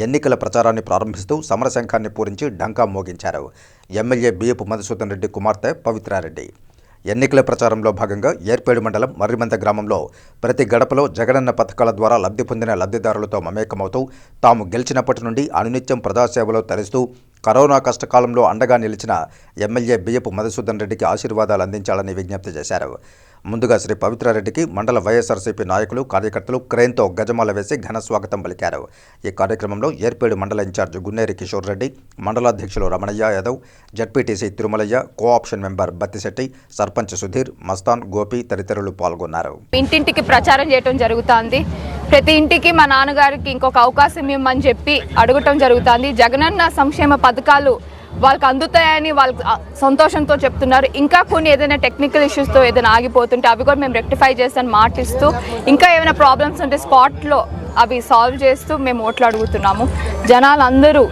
ఎన్నికల ప్రచారాన్ని ప్రారంభిస్తూ సమరశంఖాన్ని పూరించి డంకా మోగించారు. ఎమ్మెల్యే బియ్యపు మధుసూదన్ రెడ్డి కుమార్తె పవిత్రారెడ్డి. ఎన్నికల ప్రచారంలో భాగంగా ఏర్పేడు మండలం మర్రిమంద గ్రామంలో ప్రతి గడపలో జగనన్న పథకాల ద్వారా లబ్ధి పొందిన లబ్ధిదారులతో మమేకమవుతూ తాము గెలిచినప్పటి నుండి అనునిత్యం ప్రజాసేవలో తరిస్తూ కరోనా కష్టకాలంలో అండగా నిలిచిన ఎమ్మెల్యే బియ్యపు మధుసూదన్ రెడ్డికి ఆశీర్వాదాలు అందించాలని విజ్ఞప్తి చేశారు. ముందుగా శ్రీ పవిత్రారెడ్డికి మండల వైఎస్ఆర్సీపీ నాయకులు కార్యకర్తలు క్రేన్తో గజమాల వేసి ఘన స్వాగతం పలికారు. ఈ కార్యక్రమంలో ఏర్పేడు మండల ఇన్ఛార్జ్ గున్నేరి కిషోర్ రెడ్డి, మండలాధ్యక్షులు Ramanaiah Yadav, ZPTC Tirumalaiah, co-option member Battisetti, sarpanch Sudheer, Mastan, Gopi తదితరులు పాల్గొన్నారు. ఇంటింటికి ప్రచారం చేయడం జరుగుతుంది. ప్రతి ఇంటికి మా నాన్నగారికి ఇంకొక అవకాశం ఇవ్వమని చెప్పి అడగటం జరుగుతుంది. జగనన్న సంక్షేమ పథకాలు వాళ్ళకి అందుతాయని వాళ్ళు సంతోషంతో చెప్తున్నారు. ఇంకా కొన్ని ఏదైనా టెక్నికల్ ఇష్యూస్తో ఏదైనా ఆగిపోతుంటే అవి కూడా మేము రెక్టిఫై చేస్తాను మాటిస్తూ, ఇంకా ఏమైనా ప్రాబ్లమ్స్ ఉంటే స్పాట్లో అవి సాల్వ్ చేస్తూ మేము ఓట్లు అడుగుతున్నాము. జనాలు అందరూ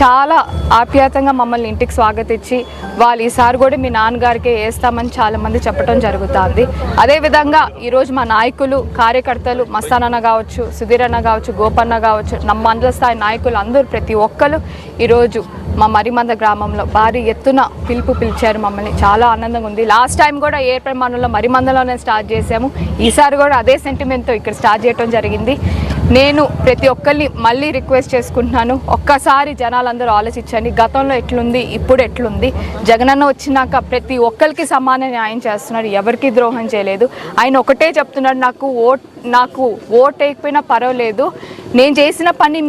చాలా ఆప్యాయంగా మమ్మల్ని ఇంటికి స్వాగతించి వాళ్ళు ఈసారి కూడా మీ నాన్నగారికే వేస్తామని చాలామంది చెప్పడం జరుగుతుంది. అదేవిధంగా ఈరోజు మా నాయకులు, కార్యకర్తలు, మస్తాన్ అన్న కావచ్చు, సుధీర్ అన్న కావచ్చు, గోపన్న కావచ్చు, ನಮ್ಮ మండల స్థాయి నాయకులు అందరూ ప్రతి ఒక్కరు ఈరోజు మా మరిమంద గ్రామంలో భారీ ఎత్తున పిలిచారు మమ్మల్ని. చాలా ఆనందంగా ఉంది. లాస్ట్ టైం కూడా ఏర్పడి మండలంలో మరిమందలోనే స్టార్ట్ చేసాము. ఈసారి కూడా అదే సెంటిమెంట్తో ఇక్కడ స్టార్ట్ చేయడం జరిగింది. నేను ప్రతి ఒక్కరిని మళ్ళీ రిక్వెస్ట్ చేసుకుంటున్నాను, ఒక్కసారి జనాలందరూ ఆలోచించండి. గతంలో ఎట్లుంది, ఇప్పుడు ఎట్లుంది. జగనన్న వచ్చినాక ప్రతి ఒక్కరికి సమాన న్యాయం చేస్తున్నాడు, ఎవరికి ద్రోహం చేయలేదు. ఆయన ఒకటే చెప్తున్నాడు, నాకు ఓట్ వేయకపోయినా పర్వాలేదు, నేను చేసిన పని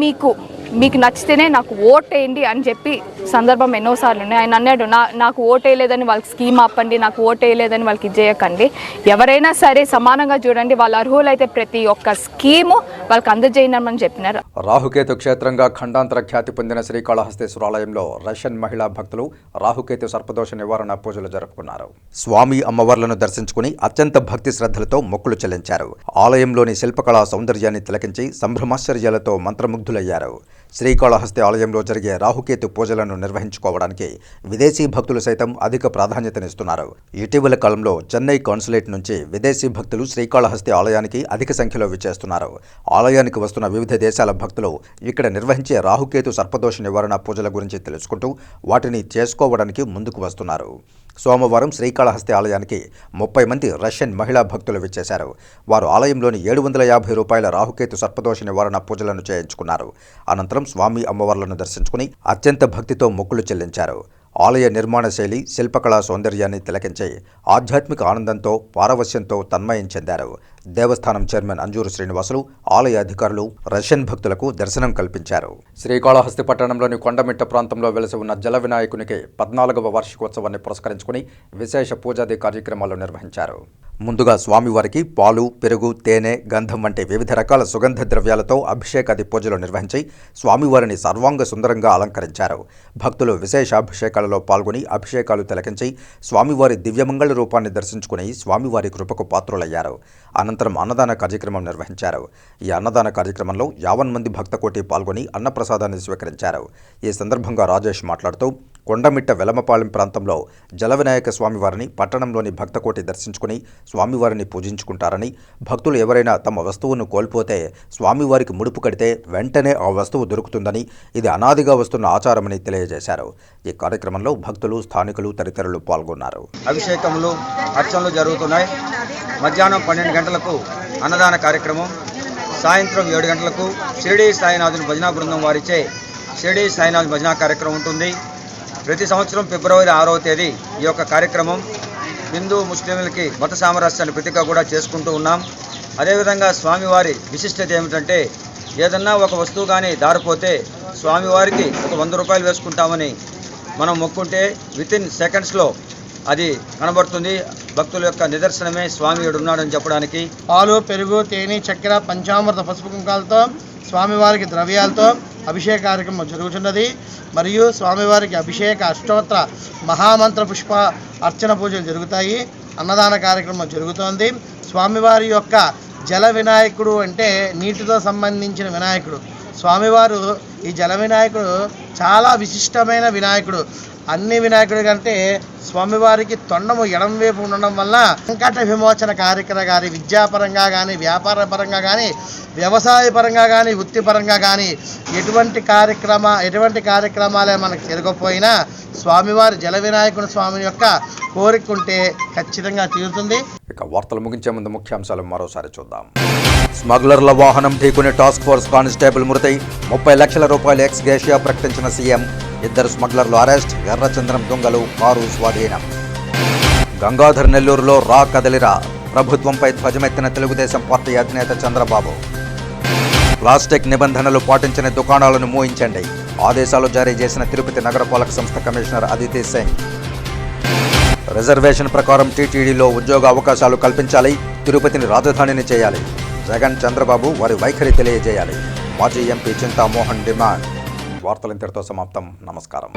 మీకు నచ్చితేనే నాకు ఓటేయండి అని చెప్పి సందర్భం ఎన్నోసార్లు ఉన్నాయి. ఆయన అన్నాడు, నాకు ఓటేయలేదని వాళ్ళకి స్కీమ్ ఆపండి, నాకు ఓటేయలేదని వాళ్ళకి ఇచ్చేయకండి, ఎవరైనా సరే సమానంగా చూడండి, వాళ్ళ అర్హులైతే ప్రతి ఒక్క స్కీము వాళ్ళకి అందజేయమని చెప్పినారు. రాహుకేతు క్షేత్రంగా ఖండాంతర ఖ్యాతి పొందిన శ్రీకాళహస్తీశ్వర ఆలయంలో రష్యన్ మహిళా భక్తులు రాహుకేతు సర్పదోష నివారణ పూజలు జరుపుకున్నారు. స్వామి అమ్మవార్లను దర్శించుకుని అత్యంత భక్తి శ్రద్ధలతో మొక్కులు చెల్లించారు. ఆలయంలోని శిల్పకళా సౌందర్యాన్ని తిలకించి సంభ్రమాశ్చర్యాలతో మంత్రముగ్ధులయ్యారు. శ్రీకాళహస్తి ఆలయంలో జరిగే రాహుకేతు పూజలను నిర్వహించుకోవడానికి విదేశీ భక్తులు సైతం అధిక ప్రాధాన్యతనిస్తున్నారు. ఇటీవల కాలంలో చెన్నై కాన్సులేట్ నుంచి విదేశీ భక్తులు శ్రీకాళహస్తి ఆలయానికి అధిక సంఖ్యలో విచ్చేస్తున్నారు. ఆలయానికి వస్తున్న వివిధ దేశాల భక్తులు ఇక్కడ నిర్వహించే రాహుకేతు సర్పదోష నివారణ పూజల గురించి తెలుసుకుంటూ వాటిని చేసుకోవడానికి ముందుకు వస్తున్నారు. సోమవారం శ్రీకాళహస్తి ఆలయానికి 30 మంది రష్యన్ మహిళా భక్తులు విచ్చేశారు. వారు ఆలయంలోని 750 రూపాయల రాహుకేతు సర్పదోష నివారణ పూజలను చేయించుకున్నారు. అనంతరం స్వామి అమ్మవార్లను దర్శించుకుని అత్యంత భక్తితో మొక్కులు చెల్లించారు. ఆలయ నిర్మాణ శైలి, శిల్పకళా సౌందర్యాన్ని తిలకించి ఆధ్యాత్మిక ఆనందంతో, పారవశ్యంతో తన్మయం చెందారు. దేవస్థానం చైర్మన్ అంజూరు శ్రీనివాసులు, ఆలయ అధికారులు రష్యన్ భక్తులకు దర్శనం కల్పించారు. శ్రీకాళహస్తి పట్టణంలోని కొండమిట్ట ప్రాంతంలో వెలసి ఉన్న జల వినాయకునికి 14వ వార్షికోత్సవాన్ని పురస్కరించుకుని విశేష పూజాది కార్యక్రమాలు నిర్వహించారు. ముందుగా స్వామివారికి పాలు, పెరుగు, తేనె, గంధం వంటి వివిధ రకాల సుగంధ ద్రవ్యాలతో అభిషేకాది పూజలు నిర్వహించి స్వామివారిని సర్వాంగ సుందరంగా అలంకరించారు. భక్తులు విశేషాభిషేకాలలో పాల్గొని అభిషేకాలు తిలకించి స్వామివారి దివ్యమంగళ రూపాన్ని దర్శించుకుని స్వామివారి కృపకు పాత్రులయ్యారు. అనంతరం అన్నదాన కార్యక్రమం నిర్వహించారు. ఈ అన్నదాన కార్యక్రమంలో 50 మంది భక్తకోటి పాల్గొని అన్నప్రసాదాన్ని స్వీకరించారు. ఈ సందర్భంగా రాజేష్ మాట్లాడుతూ కొండమిట్ట వెలమపాలెం ప్రాంతంలో జల వినాయక స్వామివారిని పట్టణంలోని భక్తకోటి దర్శించుకుని స్వామివారిని పూజించుకుంటారని, భక్తులు ఎవరైనా తమ వస్తువును కోల్పోతే స్వామివారికి ముడుపు కడితే వెంటనే ఆ వస్తువు దొరుకుతుందని, ఇది అనాదిగా వస్తున్న ఆచారమని తెలియజేశారు. ఈ కార్యక్రమంలో భక్తులు, స్థానికులు తదితరులు పాల్గొన్నారు. అభిషేకములు, అర్చనలు జరుగుతున్నాయి. మధ్యాహ్నం 12 గంటలకు అన్నదాన కార్యక్రమం, సాయంత్రం 7 గంటలకు షిరిడీ సాయినాథుని భజనా బృందం వారిచే షిరిడీ సాయినాథ్ భజనా కార్యక్రమం ఉంటుంది. ప్రతి సంవత్సరం ఫిబ్రవరి 6వ తేదీ ఈ యొక్క కార్యక్రమం హిందూ ముస్లింలకి మత సామరస్యాన్ని ప్రతీక కూడా చేసుకుంటూ ఉన్నాం. అదేవిధంగా స్వామివారి విశిష్టత ఏమిటంటే, ఏదన్నా ఒక వస్తువు కానీ దారిపోతే స్వామివారికి ఒక 100 రూపాయలు వేసుకుంటామని మనం మొక్కుంటే వితిన్ సెకండ్స్లో అది కనబడుతుంది. భక్తుల యొక్క నిదర్శనమే స్వామి ఉన్నాడని చెప్పడానికి. పాలు, పెరుగు, తేనె, చక్కెర, పంచామృత, పసుపు కుంకాలతో స్వామివారికి ద్రవ్యాలతో అభిషేక కార్యక్రమం జరుగుతున్నది. మరియు స్వామివారికి అభిషేక, అష్టోత్తర, మహామంత్ర పుష్ప అర్చన పూజలు జరుగుతాయి. అన్నదాన కార్యక్రమం జరుగుతోంది. స్వామివారి యొక్క జల వినాయకుడు అంటే నీటితో సంబంధించిన వినాయకుడు. స్వామివారు ఈ జల వినాయకుడు చాలా విశిష్టమైన వినాయకుడు. అన్ని వినాయకుడి కంటే స్వామివారికి తొండము ఎడంవైపు ఉండడం వల్ల సంకట విమోచన కార్యక్రమం కానీ విద్యాపరంగా కానీ వ్యాపార పరంగా కానీ వ్యవసాయ పరంగా కానీ వృత్తిపరంగా కానీ ఎటువంటి కార్యక్రమాలే మనకు జరగకపోయినా స్వామివారి జల వినాయకుని స్వామి యొక్క కోరిక ఉంటే ఖచ్చితంగా తీరుతుంది. ఇక వార్తలు ముగించే ముందు ముఖ్యాంశాలు మరోసారి చూద్దాం. స్మగ్లర్ల వాహనం ఢీకొని టాస్క్ ఫోర్స్ కానిస్టేబుల్ మృతి, 30 లక్షల రూపాయల ఎక్స్ గ్రేషియా ప్రకటించిన సీఎం. 2 స్మగ్లర్లు అరెస్ట్, ఎర్రచంద్రం దొంగలు కారు స్వాధీనం. గంగాధర్ నెల్లూరులో రా కదలిరా, ప్రభుత్వంపై ధ్వజమెత్తిన తెలుగుదేశం పార్టీ అధినేత చంద్రబాబు. ప్లాస్టిక్ నిబంధనలు పాటించని దుకాణాలను మూయించండి, ఆదేశాలు జారీ చేసిన తిరుపతి నగరపాలక సంస్థ కమిషనర్ అదితి సింగ్. రిజర్వేషన్ ప్రకారం టీటీడీలో ఉద్యోగ అవకాశాలు కల్పించాలి, తిరుపతిని రాజధానిని చేయాలి, జగన్ చంద్రబాబు వారి వైఖరి తెలియజేయాలి, మాజీ ఎంపీ చింతామోహన్ డిమాండ్. వార్తలు ఇంతటితో సమాప్తం. నమస్కారం.